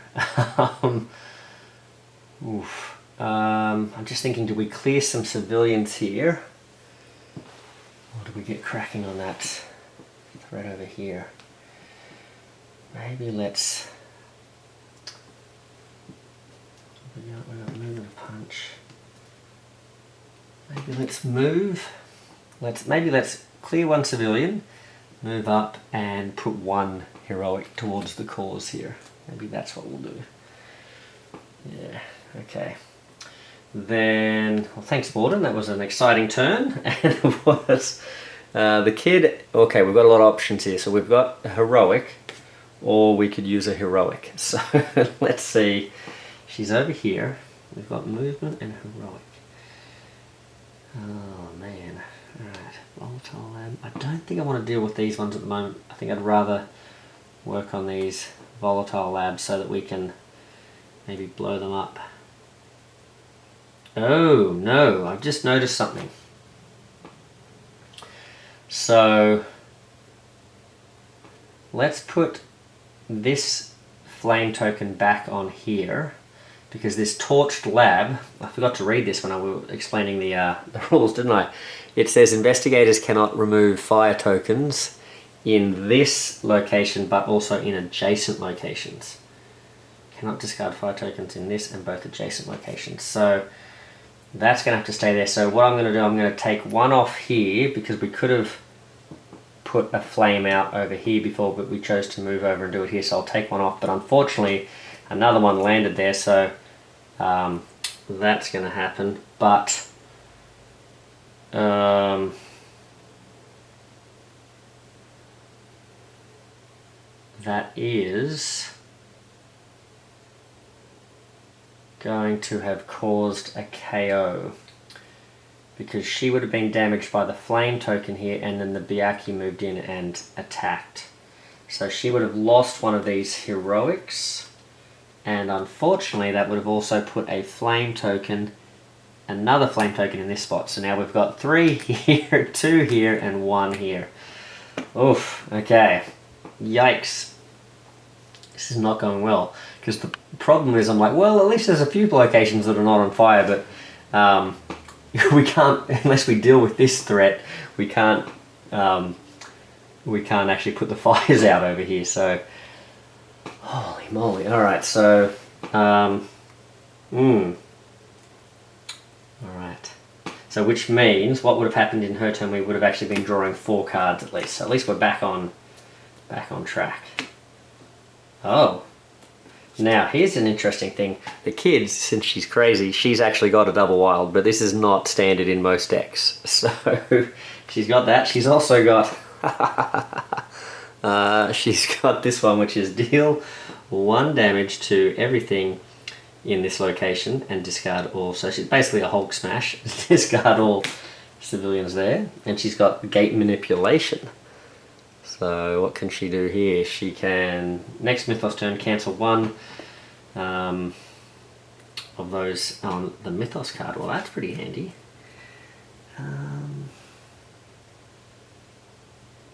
I'm just thinking, do we clear some civilians here? Or do we get cracking on that threat over here? Maybe let's... We got move and punch. Maybe let's move. Maybe let's clear 1 civilian, move up and put 1 heroic towards the cause here. Maybe that's what we'll do. Yeah, okay. Then, well, thanks Borden, that was an exciting turn. And it was the kid. Okay, we've got a lot of options here. So we've got a heroic, or we could use a heroic. So let's see. She's over here. We've got movement and heroic. Oh man. Alright, volatile lab. I don't think I want to deal with these ones at the moment. I think I'd rather work on these volatile labs so that we can maybe blow them up. Oh no, I've just noticed something. So let's put this flame token back on here, because this torched lab, I forgot to read this when I was explaining the rules, didn't I? It says investigators cannot remove fire tokens in this location, but also in adjacent locations. Cannot discard fire tokens in this and both adjacent locations. So that's going to have to stay there. So what I'm going to do, I'm going to take 1 off here, because we could have put a flame out over here before, but we chose to move over and do it here. So I'll take 1 off, but unfortunately another one landed there, so that's going to happen. But that is going to have caused a KO, because she would have been damaged by the flame token here, and then the Byakhee moved in and attacked. So she would have lost 1 of these heroics, and unfortunately that would have also put a flame token, another flame token in this spot. So now we've got 3 here, 2 here, and 1 here. Oof, okay. Yikes. This is not going well, because the problem is I'm like, well, at least there's a few locations that are not on fire, but we can't, unless we deal with this threat, we can't actually put the fires out over here. So holy moly. Alright, so Alright. So which means what would have happened in her turn, we would have actually been drawing 4 cards at least. So at least we're back on track. Oh. Now here's an interesting thing. The kid, since she's crazy, she's actually got a double wild, but this is not standard in most decks. So she's got that. She's also got she's got this one, which is deal 1 damage to everything in this location and discard all. So she's basically a Hulk smash. Discard all civilians there. And she's got gate manipulation. So what can she do here? She can, next Mythos turn, cancel 1 of those on the Mythos card. Well, that's pretty handy.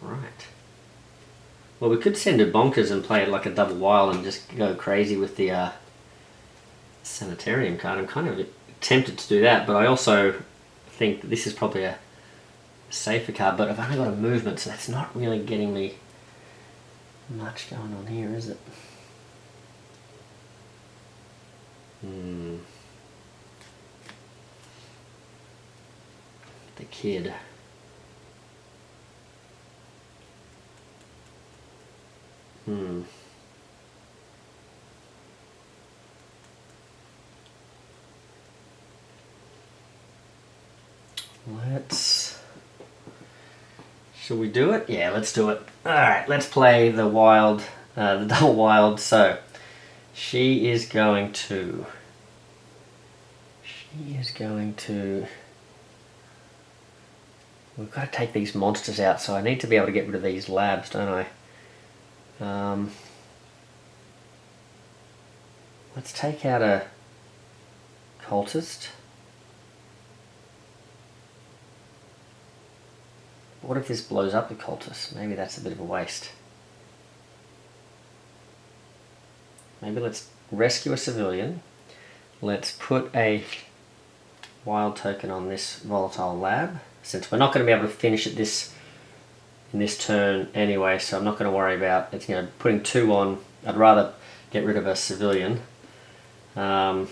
Right. Well, we could send her bonkers and play it like a double wild and just go crazy with the Sanitarium card. I'm kind of tempted to do that, but I also think that this is probably a safer card, but I've only got a movement, so that's not really getting me much going on here, is it? The kid. Shall we do it? Yeah, let's do it. Alright, let's play the wild, the double wild. So, she is going to... We've got to take these monsters out, so I need to be able to get rid of these labs, don't I? Let's take out a cultist. What if this blows up the cultist? Maybe that's a bit of a waste. Maybe let's rescue a civilian. Let's put a wild token on this volatile lab, since we're not going to be able to finish it in this turn anyway, so I'm not going to worry about it, putting 2 on. I'd rather get rid of a civilian. I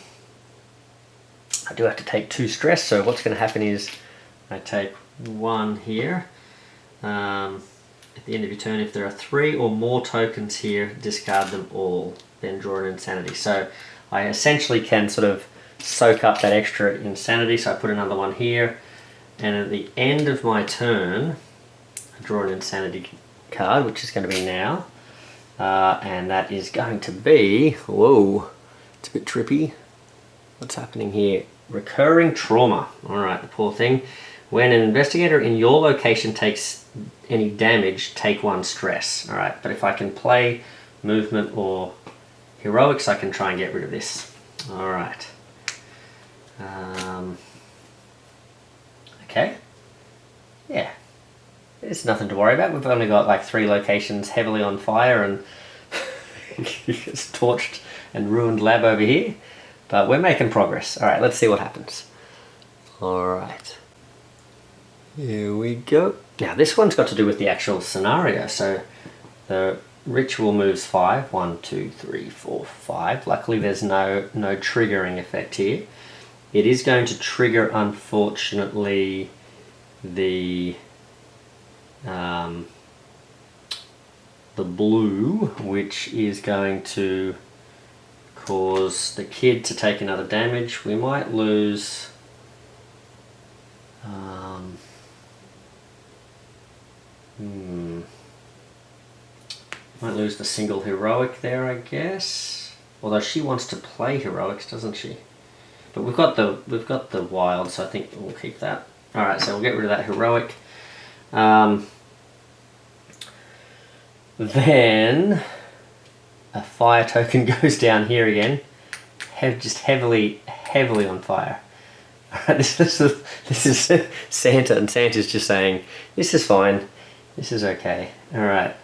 do have to take 2 stress, so what's going to happen is I take 1 here. At the end of your turn, if there are 3 or more tokens here, discard them all, then draw an insanity. So I essentially can sort of soak up that extra insanity, so I put another one here, and at the end of my turn I draw an insanity card, which is going to be now, and that is going to be, whoa, it's a bit trippy. What's happening here? Recurring trauma. Alright, the poor thing. When an investigator in your location takes any damage, take 1 stress. Alright, but if I can play movement or heroics, I can try and get rid of this. Alright. Okay. Yeah. There's nothing to worry about. We've only got like 3 locations heavily on fire and it's torched and ruined lab over here. But we're making progress. Alright, let's see what happens. Alright. Here we go. Now this one's got to do with the actual scenario. So the ritual moves 5. 1, 2, 3, 4, 5. Luckily there's no triggering effect here. It is going to trigger, unfortunately, the blue, which is going to cause the kid to take another damage. We might lose might lose the single heroic there, I guess. Although she wants to play heroics, doesn't she? But we've got the wild, so I think we'll keep that. Alright, so we'll get rid of that heroic. Then a fire token goes down here again, just heavily on fire. Alright, this is Santa, and Santa's just saying, this is fine, this is okay. Alright.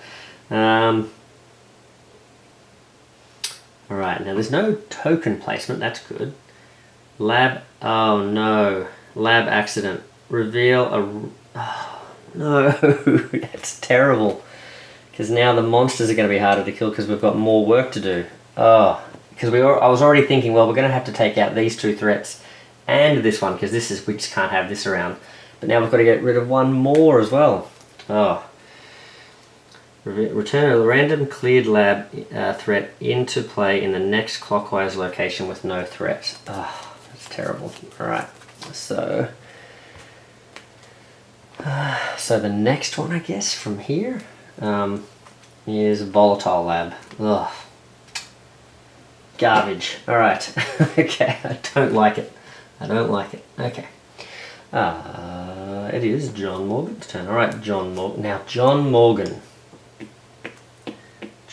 Alright, now there's no token placement, that's good. Lab, oh no, lab accident. Reveal a, oh no, that's terrible. Because now the monsters are going to be harder to kill because we've got more work to do. Oh, because I was already thinking, well, we're going to have to take out these 2 threats and this one, because we just can't have this around. But now we've got to get rid of one more as well. Oh. Return a random cleared lab threat into play in the next clockwise location with no threat. Oh, that's terrible. Alright, so the next one, I guess, from here is Volatile Lab. Ugh. Garbage. Alright. Okay, I don't like it. I don't like it. Okay. It is John Morgan's turn. Alright, John Morgan. Now, John Morgan,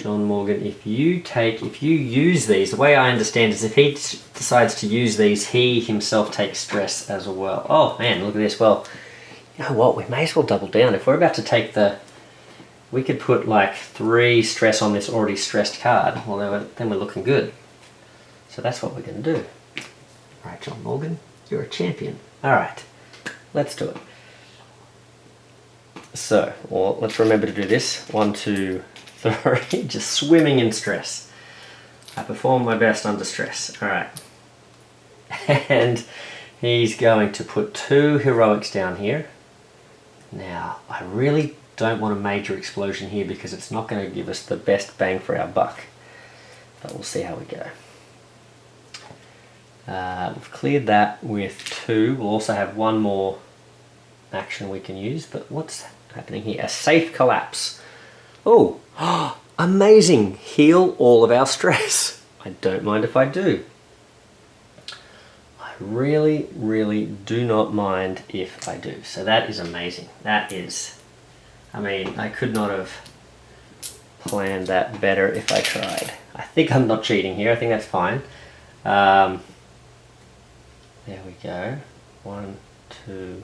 if you use these, the way I understand is if he decides to use these, he himself takes stress as well. Oh man, look at this. Well, you know what, we may as well double down. If we're about to take we could put like 3 stress on this already stressed card. Well, then we're looking good. So that's what we're going to do. Alright, John Morgan, you're a champion. Alright, let's do it. So, well, let's remember to do this. 1, 2, 3, just swimming in stress. I perform my best under stress. Alright. And he's going to put 2 heroics down here. Now, I really don't want a major explosion here because it's not going to give us the best bang for our buck. But we'll see how we go. We've cleared that with 2. We'll also have 1 more action we can use. But what's happening here? A safe collapse. Oh, amazing! Heal all of our stress. I don't mind if I do. I really, really do not mind if I do. So that is amazing. That is, I mean, I could not have planned that better if I tried. I think I'm not cheating here. I think that's fine. There we go. 1, 2.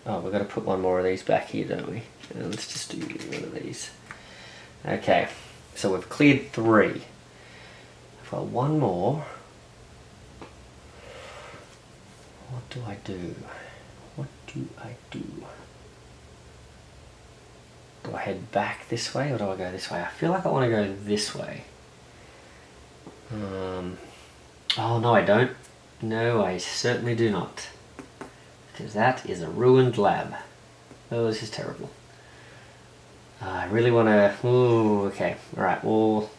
Oh, we've got to put 1 more of these back here, don't we? Let's just do 1 of these. Okay, so we've cleared 3. I've got 1 more. What do I do? What do I do? Do I head back this way or do I go this way? I feel like I want to go this way. Oh, no, I don't. No, I certainly do not. Because that is a ruined lab. Oh, this is terrible. I really want to... Ooh, okay. Alright, well...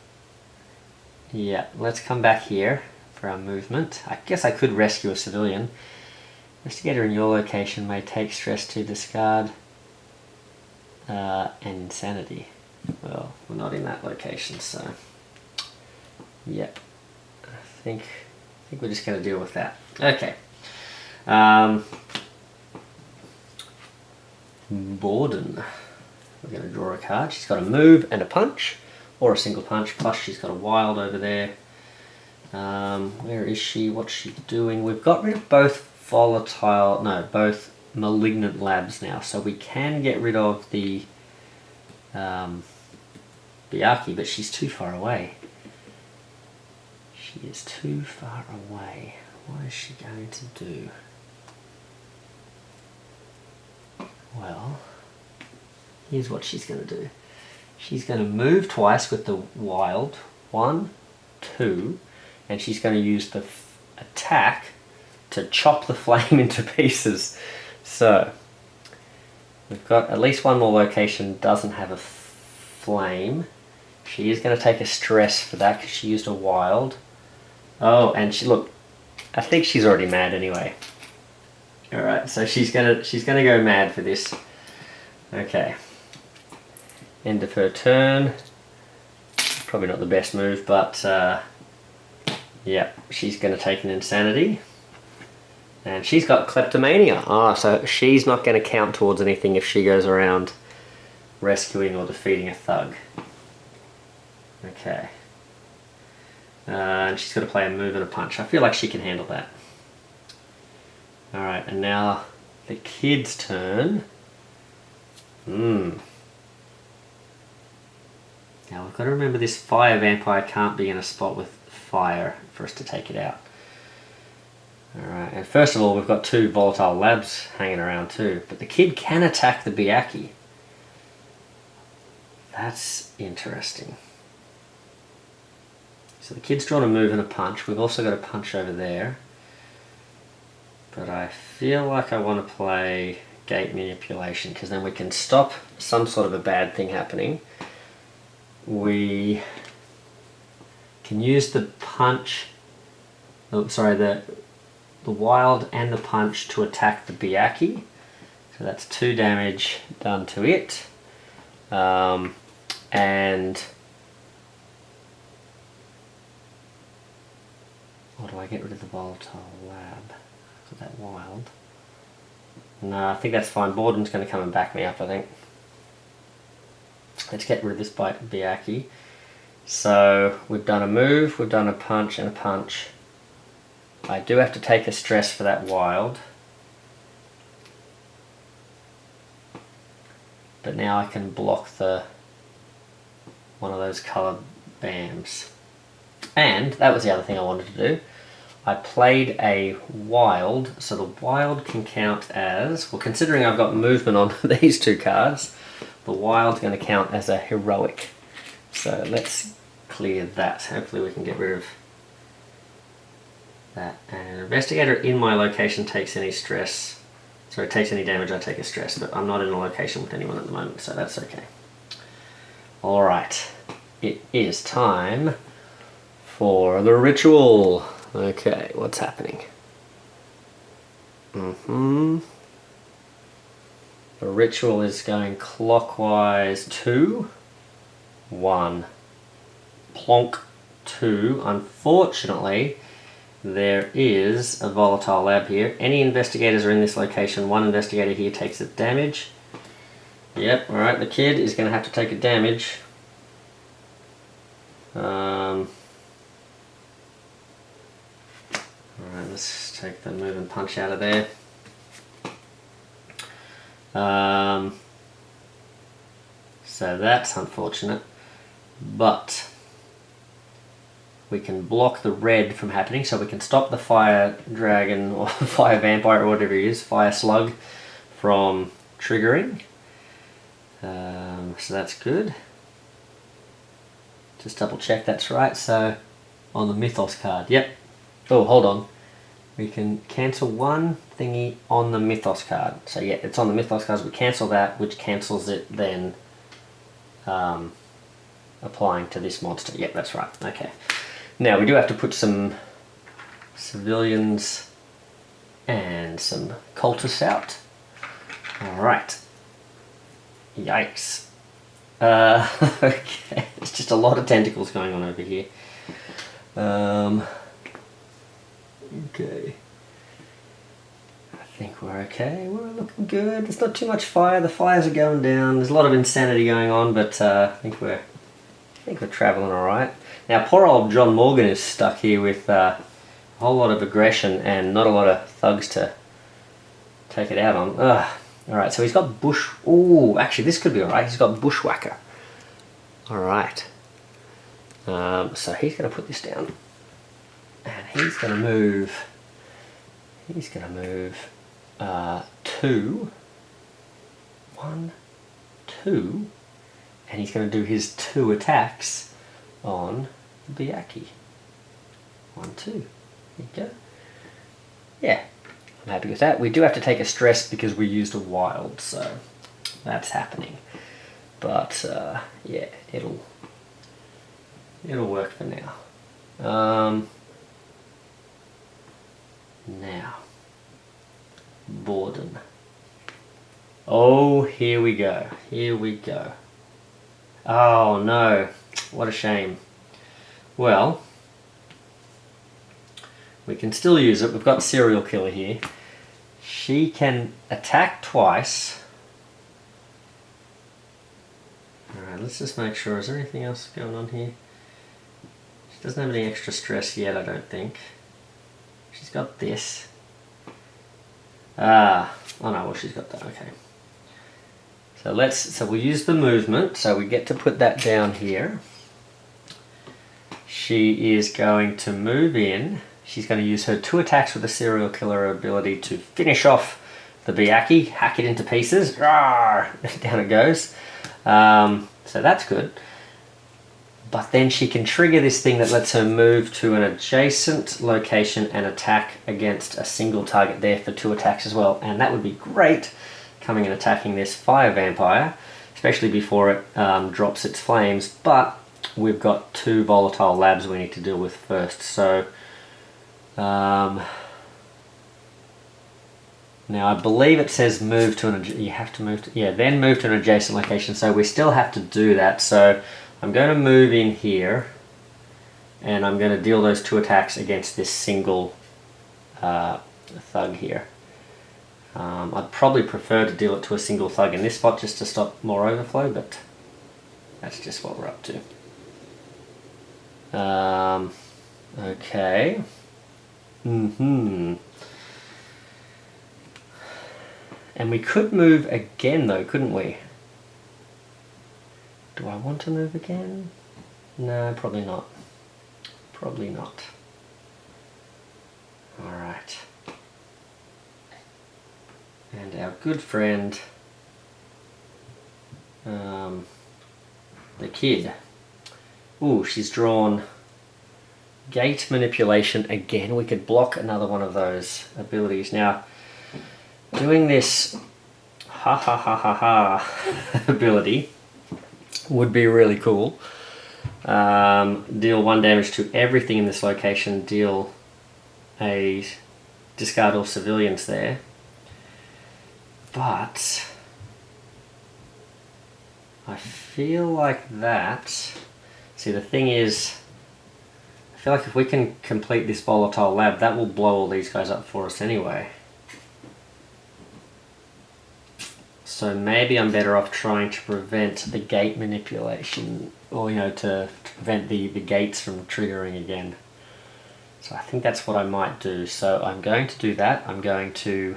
Yeah, let's come back here for our movement. I guess I could rescue a civilian. Investigator in your location may take stress to discard and insanity. Well, we're not in that location, so... Yep. I think we're just going to deal with that. Okay. Borden. We're going to draw a card. She's got a move and a punch, or a single punch, plus she's got a wild over there. Where is she? What's she doing? We've got rid of both both malignant labs now, so we can get rid of the Biaki, but she's too far away. She is too far away. What is she going to do? Well, here's what she's going to do. She's going to move twice with the wild. 1, 2, and she's going to use the attack to chop the flame into pieces. So, we've got at least 1 more location doesn't have a flame. She is going to take a stress for that because she used a wild. Oh, and look, I think she's already mad anyway. Alright, so she's gonna go mad for this. Okay. End of her turn. Probably not the best move, but yeah, she's gonna take an insanity. And she's got kleptomania. Ah, so she's not gonna count towards anything if she goes around rescuing or defeating a thug. Okay. And she's got to play a move and a punch. I feel like she can handle that. Alright, and now the kid's turn. Now we've got to remember this fire vampire can't be in a spot with fire for us to take it out. Alright, and first of all we've got 2 volatile labs hanging around too. But the kid can attack the Biaki. That's interesting. So the kid's drawn a move and a punch. We've also got a punch over there. But I feel like I want to play gate manipulation because then we can stop some sort of a bad thing happening. We can use the punch, oh, sorry, the wild and the punch to attack the Byakhee. So that's 2 damage done to it. And or do I get rid of the volatile lab? Is that wild? No, I think that's fine. Borden's going to come and back me up, I think. Let's get rid of this Byakhee. So we've done a move, we've done a punch and a punch. I do have to take a stress for that wild. But now I can block one of those coloured BAMs. And that was the other thing I wanted to do. I played a wild, so the wild can count as, well, considering I've got movement on these 2 cards, the wild's going to count as a heroic. So let's clear that. Hopefully we can get rid of that. And Investigator in my location takes any stress. So it takes any damage, I take a stress, but I'm not in a location with anyone at the moment, so that's okay. Alright, it is time for the ritual. Okay, what's happening? The ritual is going clockwise 2, 1, plonk 2. Unfortunately, there is a volatile lab here. Any investigators are in this location. 1 investigator here takes a damage. Yep, alright, the kid is going to have to take a damage. Alright, let's take the move and punch out of there. So that's unfortunate, but we can block the red from happening, so we can stop the fire dragon or fire vampire or whatever it is, fire slug, from triggering. So that's good. Just double check that's right. So on the Mythos card, yep. Oh, hold on. We can cancel one thingy on the Mythos card. So yeah, it's on the Mythos cards. We cancel that, which cancels it then applying to this monster. Yep, that's right. Okay. Now we do have to put some civilians and some cultists out. Alright. Yikes. Okay, there's just a lot of tentacles going on over here. Okay. I think we're okay. We're looking good. There's not too much fire. The fires are going down. There's a lot of insanity going on, but I think we're traveling all right. Now, poor old John Morgan is stuck here with a whole lot of aggression and not a lot of thugs to take it out on. Ugh. All right, so he's got bush. Oh, actually, this could be all right. He's got bushwhacker. All right. So he's going to put this down, and he's going to move. He's going to move 2, 1, 2, and he's going to do his 2 attacks on the Byakhee. 1, 2. There you go. Yeah, I'm happy with that. We do have to take a stress because we used a wild, so that's happening. But yeah, it'll work for now. Now, Borden. Oh, here we go. Here we go. Oh no, what a shame. Well, we can still use it. We've got Serial Killer here. She can attack twice. Alright, let's just make sure. Is there anything else going on here? She doesn't have any extra stress yet, I don't think. She's got this. Oh no, well she's got that, okay. So we'll use the movement, so we get to put that down here. She is going to move in. She's going to use her 2 attacks with the Serial Killer ability to finish off the Byakhee, hack it into pieces. Rawr! Down it goes. So that's good. But then she can trigger this thing that lets her move to an adjacent location and attack against a single target there for 2 attacks as well. And that would be great coming and attacking this fire vampire, especially before it drops its flames. But we've got 2 volatile labs we need to deal with first. So now I believe it says move to an, you have to move to, yeah, then move to an adjacent location. So we still have to do that. So I'm going to move in here and I'm going to deal those 2 attacks against this single thug here. I'd probably prefer to deal it to a single thug in this spot just to stop more overflow, but that's just what we're up to. Okay. And we could move again though, couldn't we? Do I want to move again? No, probably not. Probably not. Alright. And our good friend, the kid. Ooh, she's drawn gate manipulation again. We could block another one of those abilities. Now, doing this ha ha ha ha ha ability would be really cool. Deal 1 damage to everything in this location, deal a discard all civilians there. But I feel like that, see the thing is, I feel like if we can complete this volatile lab, that will blow all these guys up for us anyway. So maybe I'm better off trying to prevent the gate manipulation, or you know, to prevent the gates from triggering again. So I think that's what I might do. So I'm going to do that. I'm going to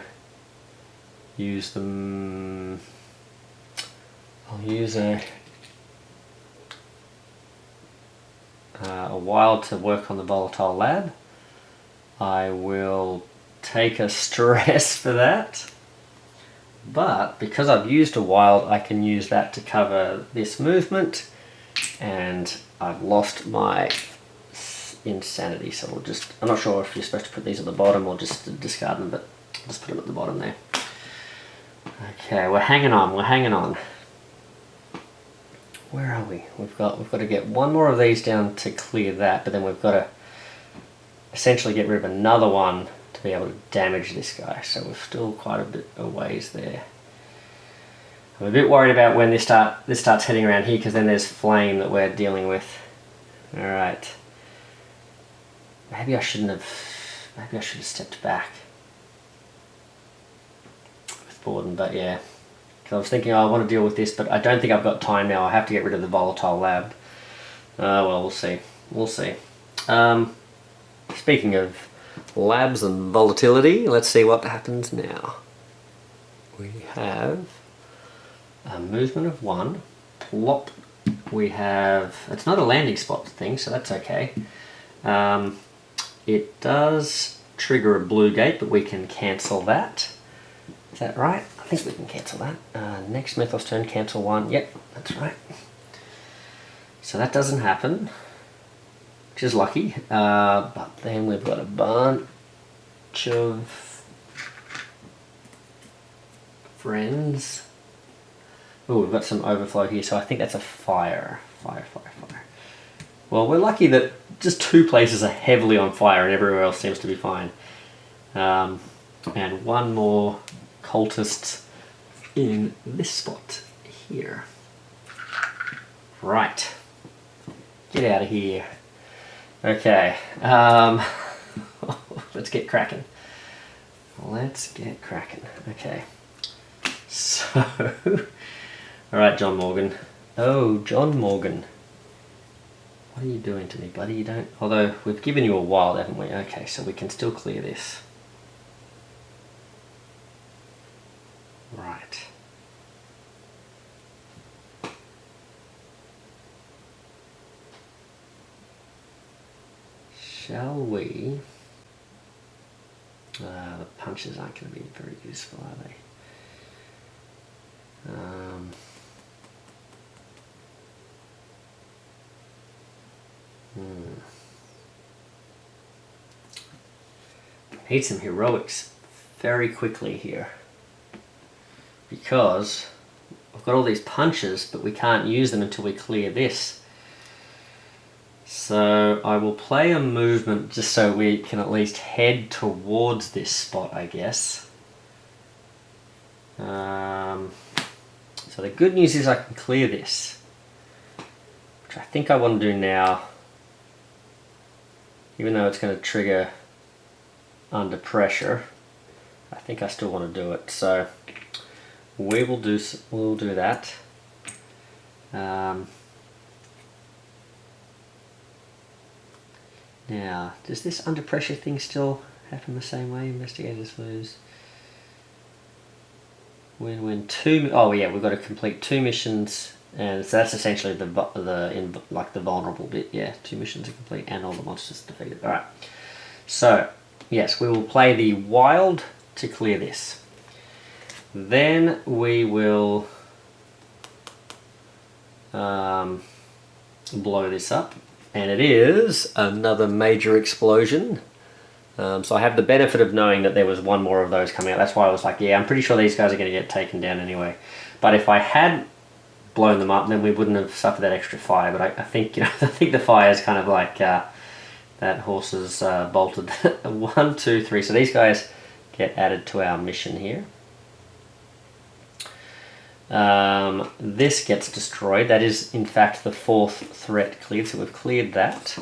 use them. I'll use a wild to work on the volatile lab. I will take a stress for that. But because I've used a wild, I can use that to cover this movement, and I've lost my insanity. So we'll just, I'm not sure if you're supposed to put these at the bottom or just discard them, but I'll just put them at the bottom there. Okay, we're hanging on, we're hanging on. Where are we? We've got to get 1 more of these down to clear that, but then we've got to essentially get rid of another one to be able to damage this guy. So we're still quite a bit a ways there. I'm a bit worried about when this starts heading around here, because then there's flame that we're dealing with. Alright. Maybe I should have stepped back with Borden, but yeah. Because I was thinking, oh, I want to deal with this, but I don't think I've got time now. I have to get rid of the volatile lab. Well, we'll see. We'll see. Speaking of labs and volatility, let's see what happens now. We have a movement of 1. Plop. We have, it's not a landing spot thing, so that's okay. It does trigger a blue gate, but we can cancel that. Is that right? I think we can cancel that. Next Mythos turn, cancel 1. Yep, that's right. So that doesn't happen, which is lucky. But then we've got a bunch of friends. Oh, we've got some overflow here, so I think that's a fire. Fire. Well, we're lucky that just 2 places are heavily on fire and everywhere else seems to be fine. And 1 more cultist in this spot here. Right. Get out of here. Okay. Let's get cracking. Let's get cracking. Okay. So, alright, John Morgan. Oh, John Morgan. What are you doing to me, buddy? You don't... Although, we've given you a wild, haven't we? Okay, so we can still clear this. Right. Shall we... the punches aren't going to be very useful, are they? Need some heroics very quickly here, because we've got all these punches, but we can't use them until we clear this. So I will play a movement just so we can at least head towards this spot, I guess. So the good news is I can clear this, which I think I want to do now, even though it's going to trigger under pressure. I think I still want to do it, so we'll do that. Now, does this under pressure thing still happen the same way? Investigators lose. When two, oh yeah, we've got to complete 2 missions, and so that's essentially the vulnerable bit. Yeah, 2 missions are complete and all the monsters defeated. All right. So yes, we will play the wild to clear this. Then we will blow this up, and it is another major explosion. So I have the benefit of knowing that there was one more of those coming out. That's why I was like, yeah, I'm pretty sure these guys are going to get taken down anyway. But if I had blown them up, then we wouldn't have suffered that extra fire. But I think, I think the fire is kind of like that horse is bolted. 1, 2, 3. So these guys get added to our mission here. This gets destroyed. That is, in fact, the 4th threat cleared. So we've cleared that.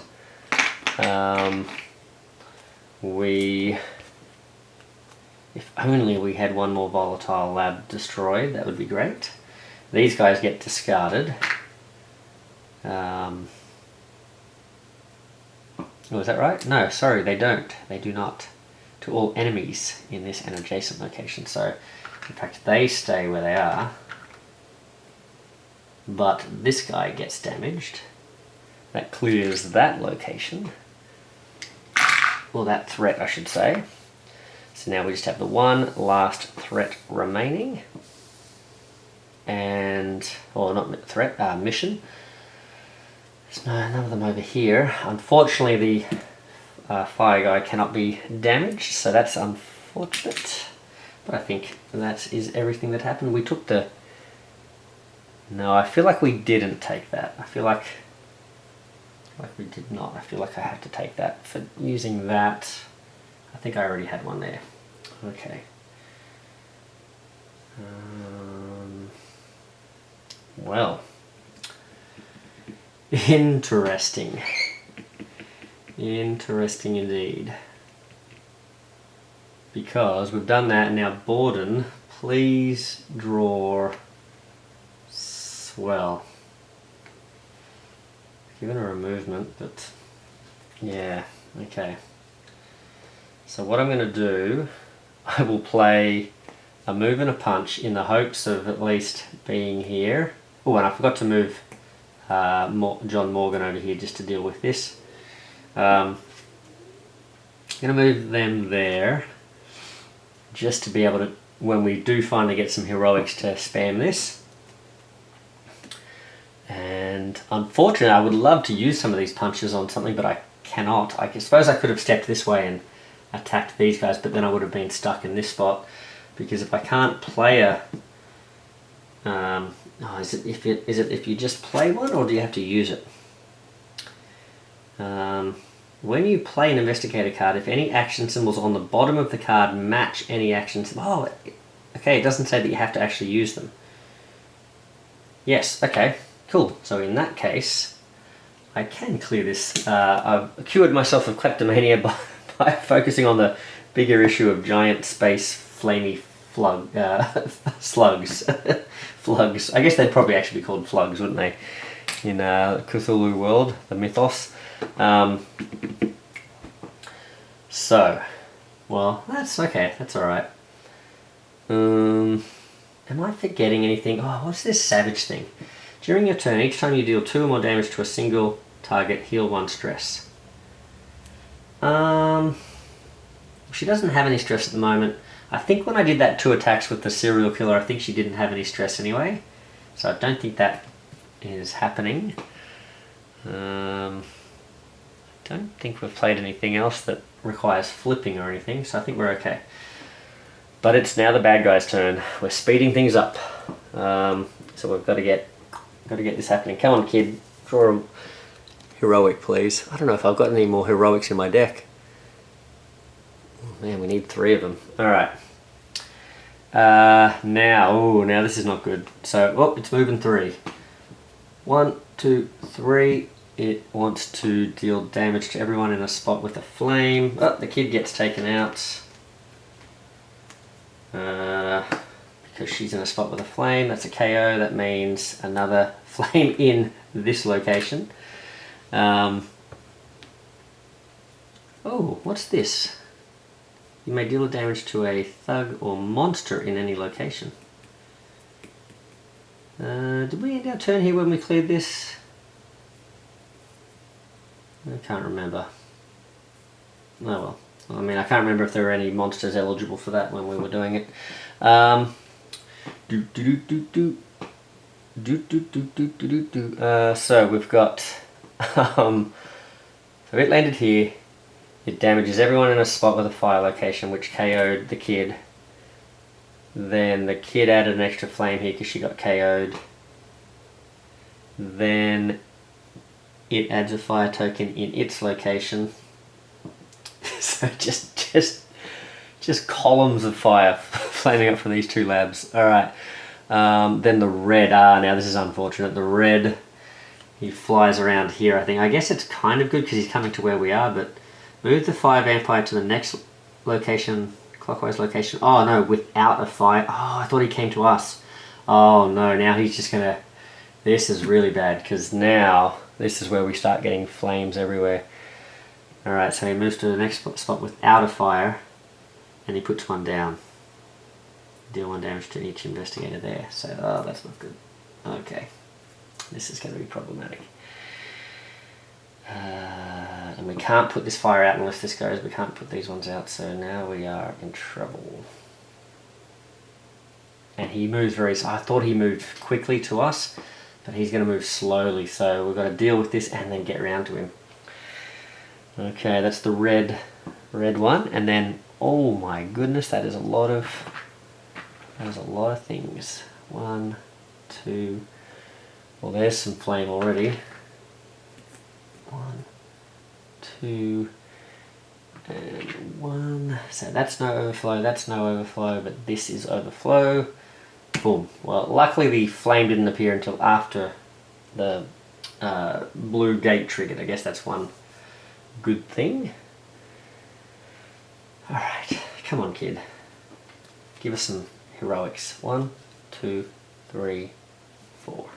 If only we had one more volatile lab destroyed, that would be great. These guys get discarded. Oh, is that right? No, sorry, they don't. They do not. To all enemies in this and adjacent location. So, in fact, they stay where they are. But this guy gets damaged. That clears that location. Well, that threat, I should say. So now we just have the one last threat remaining. And, or not threat, mission. There's none of them over here. Unfortunately, the fire guy cannot be damaged, so that's unfortunate. But I think that is everything that happened. We took the... No, I feel like we didn't take that. I feel like we did not. I feel like I have to take that for using that. I think I already had one there. Okay. Well, interesting. Interesting indeed. Because we've done that, and now Borden, please draw swell. Given her a movement, but yeah, okay. So what I'm going to do, I will play a move and a punch in the hopes of at least being here. Oh, and I forgot to move John Morgan over here just to deal with this. I'm going to move them there just to be able to, when we do finally get some heroics, to spam this. And unfortunately, I would love to use some of these punches on something, but I cannot. I suppose I could have stepped this way and attacked these guys, but then I would have been stuck in this spot. Because if I can't play a... is it if you just play one, or do you have to use it? When you play an Investigator card, if any action symbols on the bottom of the card match any action symbol... Oh, okay, it doesn't say that you have to actually use them. Yes, okay, cool. So in that case, I can clear this. I've cured myself of kleptomania by focusing on the bigger issue of giant space flamey slugs. Flugs. I guess they'd probably actually be called flugs, wouldn't they? In Cthulhu world, the mythos. So, well, that's okay. That's all right. Am I forgetting anything? Oh, what's this savage thing? During your turn, each time you deal 2 or more damage to a single target, heal 1 stress. She doesn't have any stress at the moment. I think when I did that 2 attacks with the serial killer, I think she didn't have any stress anyway. So I don't think that is happening. don't think we've played anything else that requires flipping or anything, so I think we're okay. But it's now the bad guy's turn. We're speeding things up. So we've got to get this happening. Come on, kid. Draw a heroic, please. I don't know if I've got any more heroics in my deck. Oh, man, we need 3 of them. Alright. Now this is not good. So, it's moving 3. 1, 2, 3. It wants to deal damage to everyone in a spot with a flame. Oh, the kid gets taken out. Because she's in a spot with a flame. That's a KO. That means another flame in this location. Oh, what's this? You may deal damage to a thug or monster in any location. Did we end our turn here when we cleared this? I can't remember. Oh well. I mean, I can't remember if there were any monsters eligible for that when we were doing it. So we've got... so it landed here. It damages everyone in a spot with a fire location, which KO'd the kid. Then the kid added an extra flame here because she got KO'd. Then it adds a fire token in its location. So just columns of fire flaming up from these 2 labs. Alright. Then the red. Now this is unfortunate. The red, he flies around here, I think. I guess it's kind of good because he's coming to where we are, but move the fire vampire to the next location, clockwise location. Oh no, without a fire. Oh, I thought he came to us. Oh no, now he's just gonna... This is really bad because now this is where we start getting flames everywhere. Alright, so he moves to the next spot without a fire, and he puts 1 down. Deal 1 damage to each investigator there. So, that's not good. Okay. This is going to be problematic. And we can't put this fire out unless this goes. We can't put these ones out, so now we are in trouble. And he moves very... I thought he moved quickly to us, but he's going to move slowly, so we've got to deal with this and then get around to him. Okay, that's the red one, and then, oh my goodness, that is a lot of things. 1, 2, well there's some flame already. 1, 2, and 1. So that's no overflow, but this is overflow. Boom. Well, luckily the flame didn't appear until after the blue gate triggered. I guess that's one good thing. Alright, come on kid. Give us some heroics. 1, 2, 3, 4.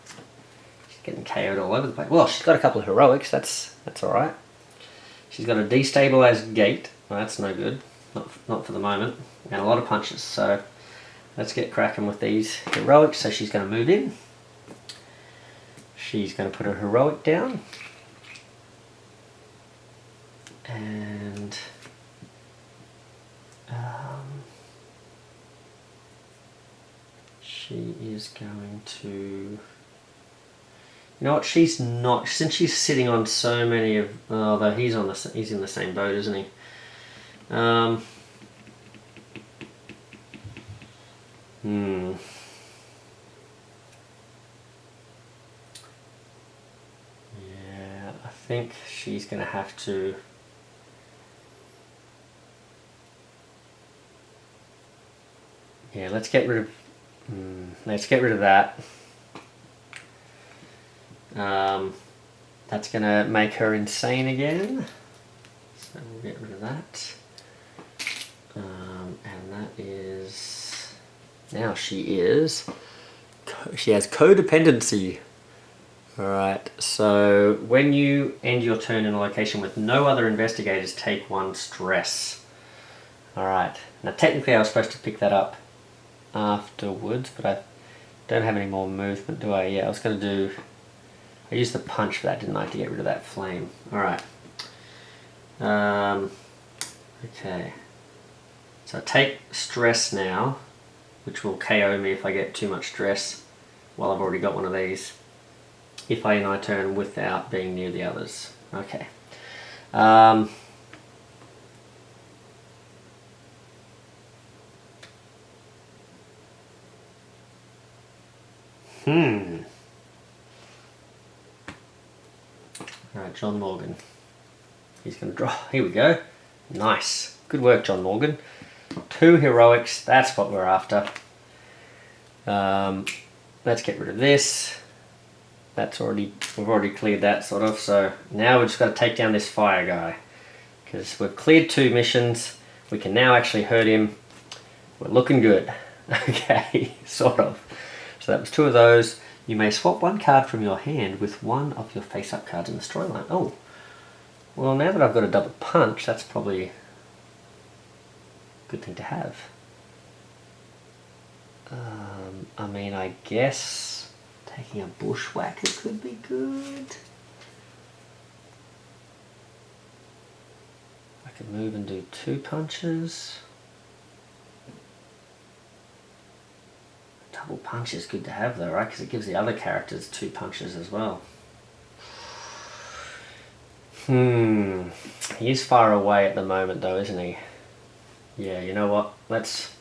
She's getting KO'd all over the place. Well, she's got a couple of heroics, that's alright. She's got a destabilized gate. Well, that's no good. Not for the moment. And a lot of punches, so let's get cracking with these heroics. So she's going to move in. She's going to put her heroic down. And she is going to... You know what? She's not... Since she's sitting on so many of... Although he's in the same boat, isn't he? Yeah, I think she's going to have to... Yeah, let's get rid of that. That's going to make her insane again. So we'll get rid of that. And that is... Now she has codependency. Alright, so when you end your turn in a location with no other investigators, take 1 stress. Alright, now technically I was supposed to pick that up afterwards, but I don't have any more movement, do I? Yeah, I was going to do... I used the punch for that, didn't I, to get rid of that flame. Alright. Okay. So I take stress now, which will KO me if I get too much stress. Well, I've already got one of these. If I end my turn without being near the others. Okay. Alright, John Morgan. He's going to draw. Here we go. Nice. Good work, John Morgan. 2 heroics. That's what we're after. Let's get rid of this. We've already cleared that sort of. So now we've just got to take down this fire guy. Because we've cleared 2 missions. We can now actually hurt him. We're looking good. Okay, sort of. So that was 2 of those. You may swap 1 card from your hand with 1 of your face-up cards in the storyline. Oh, well, now that I've got a double punch, that's probably a good thing to have. I mean, I guess taking a bushwhacker could be good. I could move and do 2 punches. Double punch is good to have though, right? Because it gives the other characters 2 punches as well. He is far away at the moment though, isn't he? Yeah, you know what? Let's...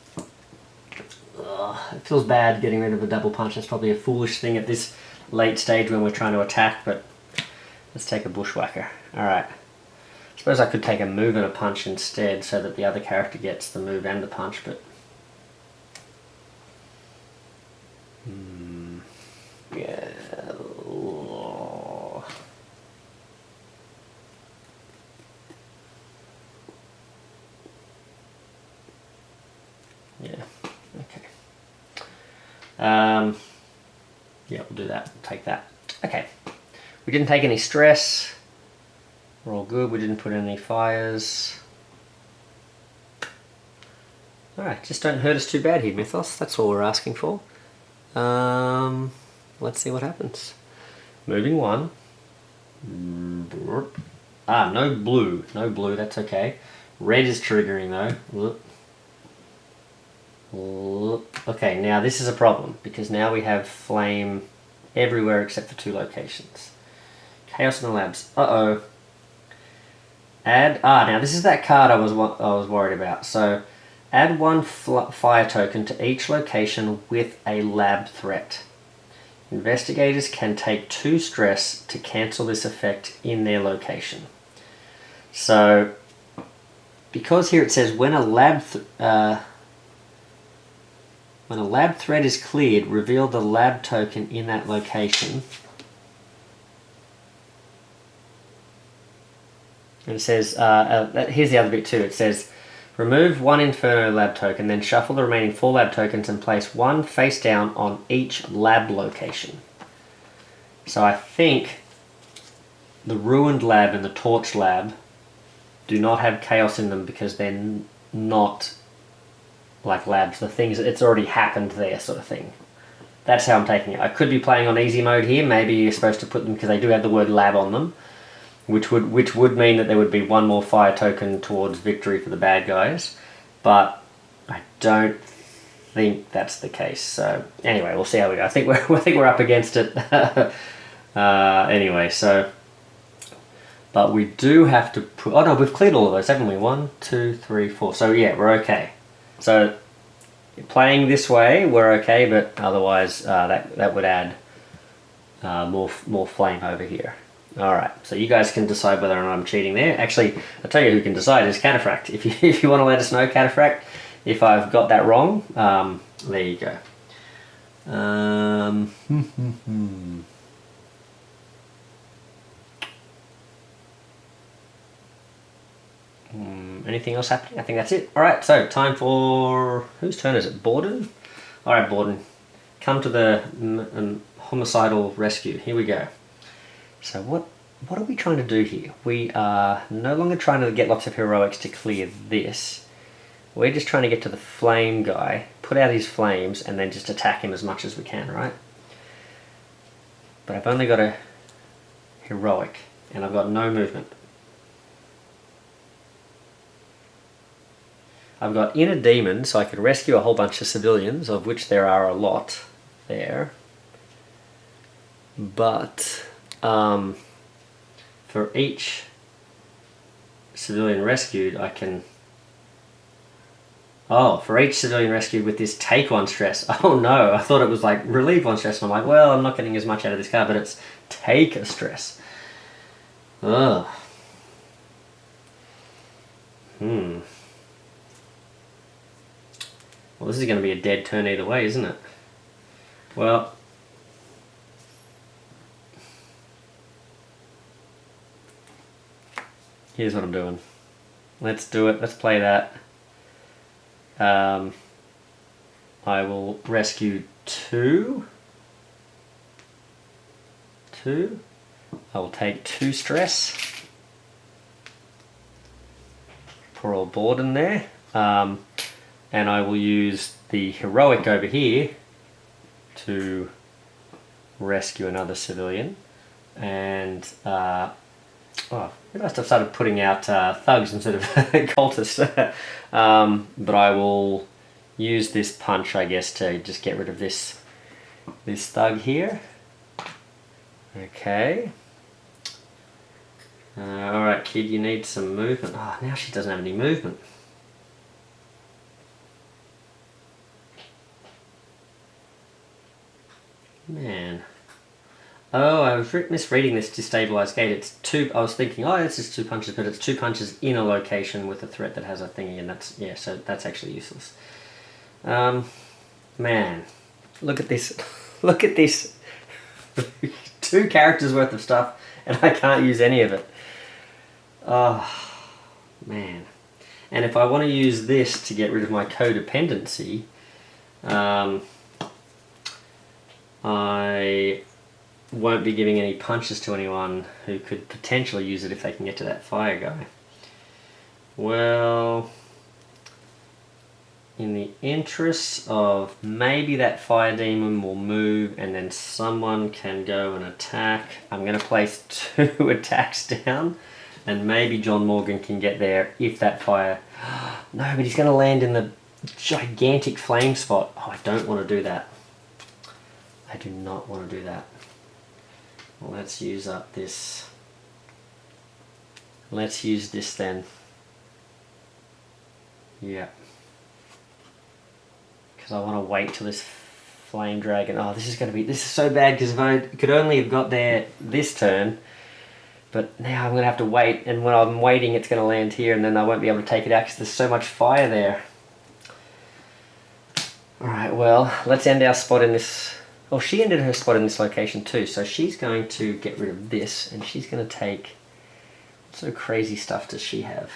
it feels bad getting rid of a double punch. That's probably a foolish thing at this late stage when we're trying to attack, but let's take a bushwhacker. Alright. I suppose I could take a move and a punch instead so that the other character gets the move and the punch, but... yeah. Yeah. Okay. Yeah, we'll do that. Take that. Okay. We didn't take any stress. We're all good. We didn't put in any fires. Alright, just don't hurt us too bad here, Mythos. That's all we're asking for. Let's see what happens. Moving 1. Ah, no blue. No blue, that's okay. Red is triggering though. Okay, now this is a problem because now we have flame everywhere except for 2 locations. Chaos in the labs. Uh-oh. Add... now this is that card I was worried about. So, add 1 fire token to each location with a lab threat. Investigators can take 2 stress to cancel this effect in their location. So, because here it says when a lab threat is cleared, reveal the lab token in that location. And it says, here's the other bit too. It says, remove 1 Inferno lab token, then shuffle the remaining 4 lab tokens and place 1 face down on each lab location. So I think the Ruined lab and the Torch lab do not have chaos in them because they're not like labs. The things, it's already happened there sort of thing. That's how I'm taking it. I could be playing on easy mode here. Maybe you're supposed to put them because they do have the word lab on them. Which would mean that there would be 1 more fire token towards victory for the bad guys, but I don't think that's the case. So anyway, we'll see how we go. I think we're up against it. Anyway, so but we do have to put. Oh no, we've cleared all of those, haven't we? 1, 2, 3, 4. So yeah, we're okay. So playing this way, we're okay, but otherwise that would add more flame over here. Alright, so you guys can decide whether or not I'm cheating there. Actually, I'll tell you who can decide is Cataphract. If you want to let us know, Cataphract, if I've got that wrong, there you go. Anything else happening? I think that's it. Alright, so time for... whose turn is it? Borden? Alright, Borden. Come to the homicidal rescue. Here we go. So what are we trying to do here? We are no longer trying to get lots of heroics to clear this. We're just trying to get to the flame guy, put out his flames, and then just attack him as much as we can, right? But I've only got a heroic, and I've got no movement. I've got inner demon, so I could rescue a whole bunch of civilians, of which there are a lot there. But... for each civilian rescued, I can... Oh, for each civilian rescued with this, take 1 stress. Oh no, I thought it was like relieve 1 stress, and I'm like, well, I'm not getting as much out of this card, but it's take a stress. Ugh. Well, this is going to be a dead turn either way, isn't it? Well... Here's what I'm doing. Let's do it. Let's play that. I will rescue 2. I will take 2 stress. Poor old Borden there. And I will use the heroic over here to rescue another civilian. And oh, I must have started putting out thugs instead of cultists. But I will use this punch, I guess, to just get rid of this thug here. Okay. Alright, kid, you need some movement. Oh, now she doesn't have any movement. Man. Oh, I was misreading this destabilized gate. It's 2. I was thinking, oh, it's just 2 punches, but it's 2 punches in a location with a threat that has a thingy, and that's, yeah, so that's actually useless. Man, look at this. Look at this. 2 characters worth of stuff, and I can't use any of it. Oh, man. And if I want to use this to get rid of my codependency, I won't be giving any punches to anyone who could potentially use it if they can get to that fire guy. Well, in the interests of maybe that fire demon will move and then someone can go and attack, I'm going to place 2 attacks down, and maybe John Morgan can get there if that fire... No, but he's going to land in the gigantic flame spot. Oh, I don't want to do that. I do not want to do that. Well, let's use up this. Let's use this then. Yeah. Because I want to wait till this flame dragon... Oh, this is so bad, because if I could only have got there this turn, but now I'm going to have to wait, and when I'm waiting it's going to land here, and then I won't be able to take it out because there's so much fire there. Alright, well, let's end our spot in this... Oh, she ended her spot in this location too, so she's going to get rid of this, and she's going to take... What sort of crazy stuff does she have?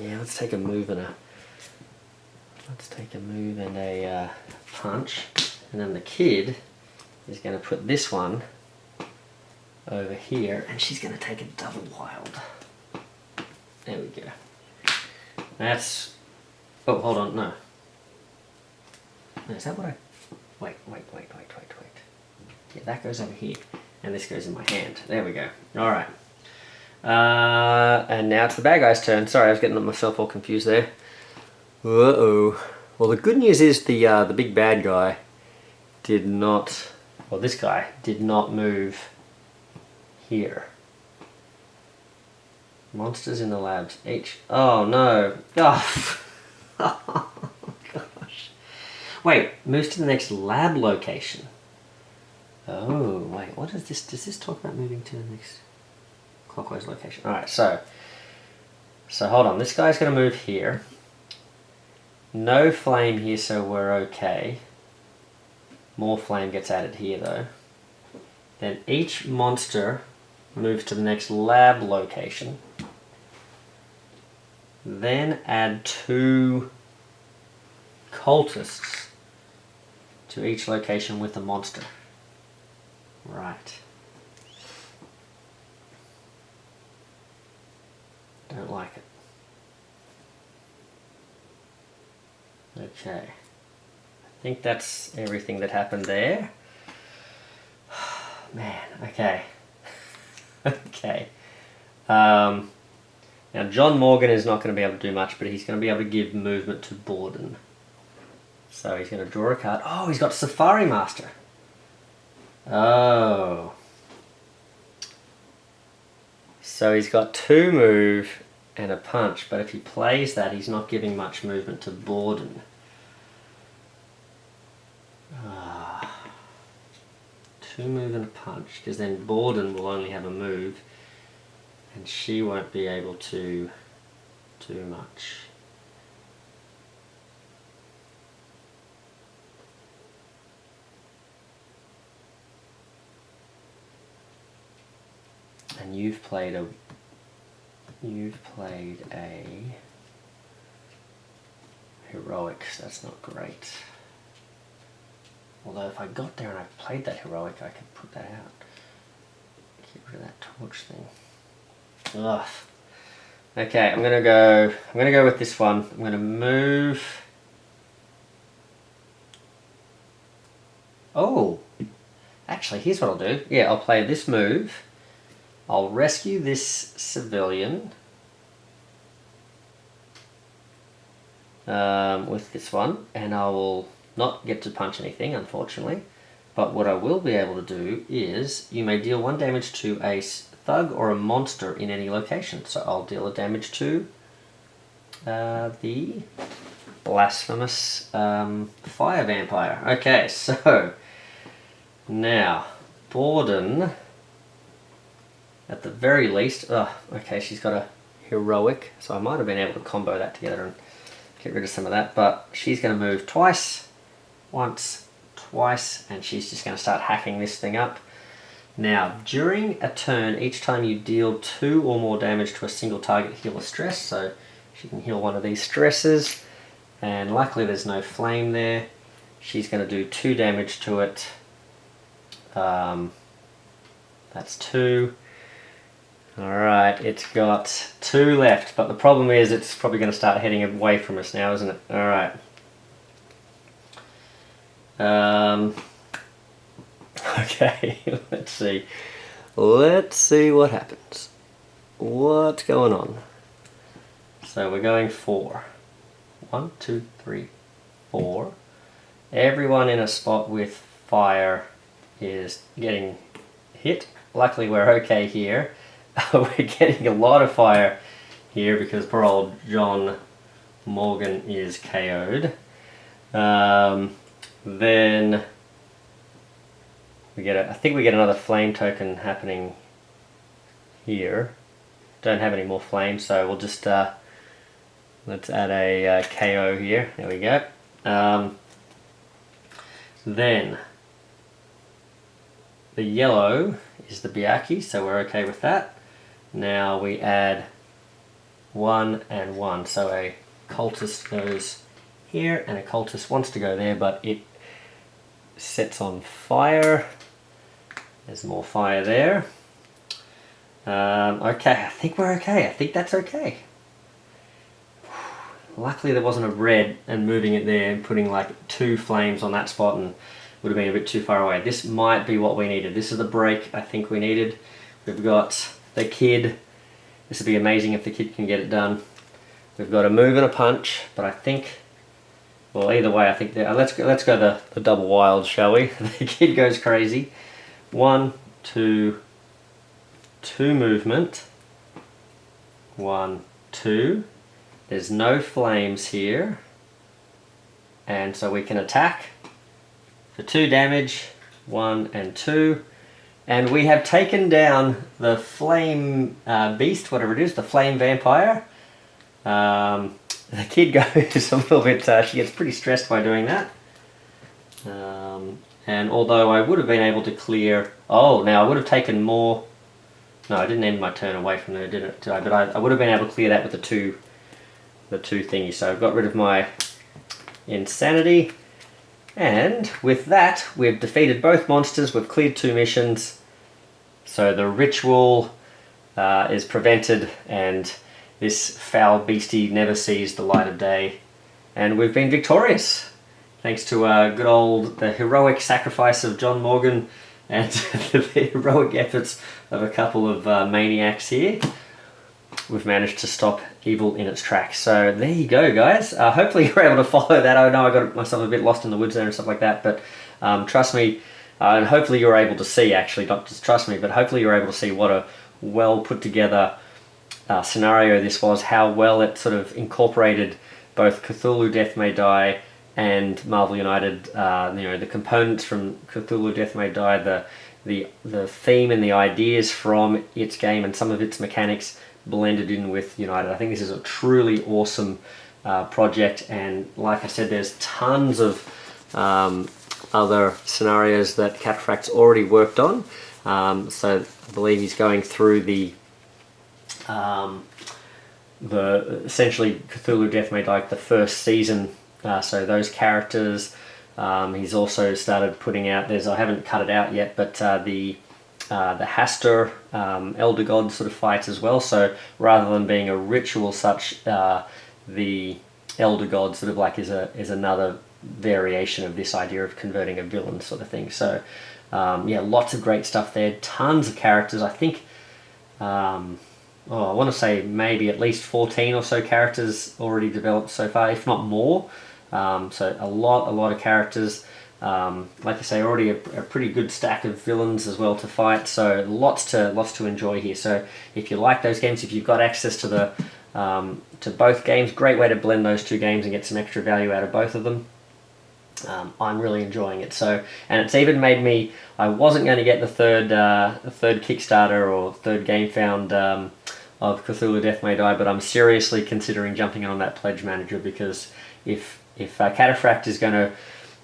Yeah, let's take a move and a... Let's take a move and a punch, and then the kid is going to put this one over here, and she's going to take a double wild. There we go. That's... Oh, hold on, no. No, is that what I... Wait. Yeah, that goes over here, and this goes in my hand. There we go. Alright. And now it's the bad guy's turn. Sorry, I was getting myself all confused there. Uh-oh. Well, the good news is the big bad guy did not... Well, this guy did not move here. Monsters in the labs. Oh no. Oh. Oh gosh. Wait, moves to the next lab location. Oh, wait, what is this? Does this talk about moving to the next clockwise location? Alright, so hold on. This guy's going to move here. No flame here, so we're okay. More flame gets added here, though. Then each monster moves to the next lab location. Then add 2 cultists to each location with a monster. Right. Don't like it. Okay. I think that's everything that happened there. Man, okay. Okay. Now John Morgan is not going to be able to do much, but he's going to be able to give movement to Borden. So he's going to draw a card. Oh, he's got Safari Master. Oh. So he's got 2 move and a punch, but if he plays that, he's not giving much movement to Borden. 2 move and a punch, because then Borden will only have a move, and she won't be able to do much. And you've played a heroic, so that's not great. Although if I got there and I played that heroic, I could put that out. Get rid of that torch thing. Ugh. Okay, I'm gonna go with this one. I'm gonna move. Oh, actually, here's what I'll do. Yeah, I'll play this move. I'll rescue this civilian with this one, and I will not get to punch anything, unfortunately. But what I will be able to do is, you may deal 1 damage to a thug or a monster in any location. So I'll deal a damage to the Blasphemous Fire Vampire. Okay, so now Borden, at the very least, okay, she's got a heroic, so I might have been able to combo that together and get rid of some of that, but she's going to move twice, once, twice, and she's just going to start hacking this thing up. Now, during a turn, each time you deal 2 or more damage to a single target, heal a stress, so she can heal one of these stresses, and luckily there's no flame there. She's going to do 2 damage to it. That's 2. Alright, it's got 2 left, but the problem is it's probably going to start heading away from us now, isn't it? Alright. Okay, let's see. Let's see what happens. What's going on? So we're going 4. 1, 2, 3, 4. Everyone in a spot with fire is getting hit. Luckily we're okay here. We're getting a lot of fire here because poor old John Morgan is KO'd. Then we get I think we get another flame token happening here. Don't have any more flames, so we'll just let's add a KO here. There we go. Then the yellow is the Biaki, so we're okay with that. Now we add 1 and 1, so a cultist goes here and a cultist wants to go there, but it sets on fire. There's more fire there. Okay, I think we're okay. I think that's okay. Luckily there wasn't a red and moving it there and putting like 2 flames on that spot and would have been a bit too far away. This might be what we needed. This is the break I think we needed. We've got the kid. This would be amazing if the kid can get it done. We've got a move and a punch, but I think, well, either way, I think let's go the double wild, shall we? The kid goes crazy. 1, 2, 2 movement. 1, 2. There's no flames here, and so we can attack for 2 damage. 1 and 2. And we have taken down the flame beast, whatever it is, the flame vampire. The kid goes a little bit, she gets pretty stressed by doing that. And although I would have been able to clear, now I would have taken more, no, I didn't end my turn away from there, did it? But I would have been able to clear that with the two thingies. So I've got rid of my insanity. And with that, we've defeated both monsters, we've cleared 2 missions, so the ritual is prevented and this foul beastie never sees the light of day. And we've been victorious, thanks to the heroic sacrifice of John Morgan and the heroic efforts of a couple of maniacs here. We've managed to stop evil in its tracks. So there you go, guys. Hopefully you're able to follow that. I know I got myself a bit lost in the woods there and stuff like that, but trust me, and hopefully you're able to see, actually, not just trust me, but hopefully you're able to see what a well put together scenario this was, how well it sort of incorporated both Cthulhu Death May Die and Marvel United, the components from Cthulhu Death May Die, the theme and the ideas from its game and some of its mechanics blended in with United. I think this is a truly awesome project, and like I said, there's tons of other scenarios that Cataphract's already worked on. So I believe he's going through the essentially Cthulhu Death May Die, the first season. So those characters. He's also started putting out. I haven't cut it out yet, but the Hastur Elder God sort of fight as well. So rather than being a ritual such, the Elder God sort of like is another variation of this idea of converting a villain sort of thing. So yeah, lots of great stuff there. Tons of characters. I think I want to say maybe at least 14 or so characters already developed so far, if not more. So a lot of characters. Like I say, already a pretty good stack of villains as well to fight. So lots to enjoy here. So if you like those games, if you've got access to the to both games, great way to blend those two games and get some extra value out of both of them. I'm really enjoying it. So, and it's even made me. I wasn't going to get the third Kickstarter or third game found of Cthulhu Death May Die, but I'm seriously considering jumping on that pledge manager, because if Cataphract is going to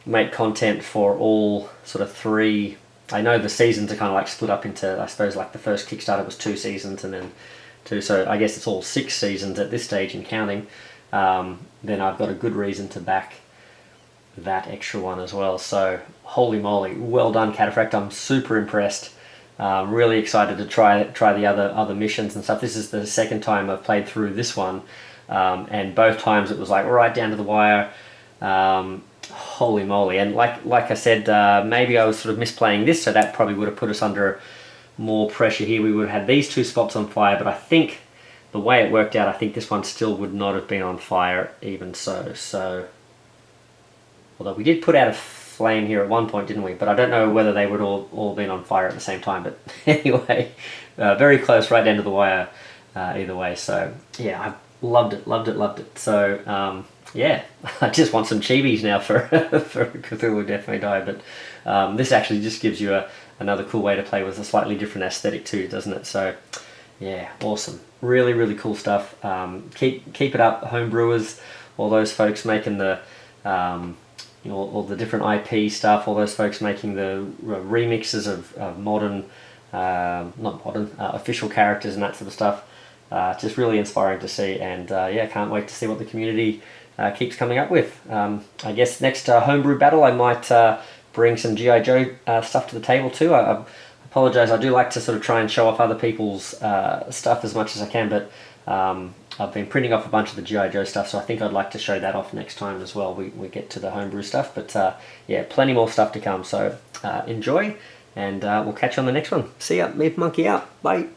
make content for all sort of three, I know the seasons are kind of like split up into, I suppose, like the first Kickstarter was 2 seasons and then 2, so I guess it's all 6 seasons at this stage and counting. Then I've got a good reason to back that extra one as well. So holy moly, well done Cataphract. I'm super impressed. Really excited to try the other missions and stuff. This is the second time I've played through this one, and both times it was like right down to the wire. Holy moly. And like I said, maybe I was sort of misplaying this, so that probably would have put us under more pressure here. We would have had these 2 spots on fire, but I think the way it worked out, I think this one still would not have been on fire even so. Although we did put out a flame here at one point, didn't we? But I don't know whether they would all been on fire at the same time. But anyway, very close, right down to the wire either way. So yeah, I've loved it. So yeah, I just want some chibis now for Cthulhu Death May Die. But this actually just gives you another cool way to play with a slightly different aesthetic too, doesn't it? So yeah, awesome. Really cool stuff. Keep it up, homebrewers, all those folks making the all the different IP stuff, all those folks making the remixes of modern, official characters and that sort of stuff. Just really inspiring to see, and yeah, can't wait to see what the community keeps coming up with. I guess next homebrew battle I might bring some G.I. Joe stuff to the table too. I apologise, I do like to sort of try and show off other people's stuff as much as I can, but I've been printing off a bunch of the G.I. Joe stuff, so I think I'd like to show that off next time as well. We get to the homebrew stuff, but yeah, plenty more stuff to come, so enjoy, and we'll catch you on the next one. See ya, Meat Monkey out, bye!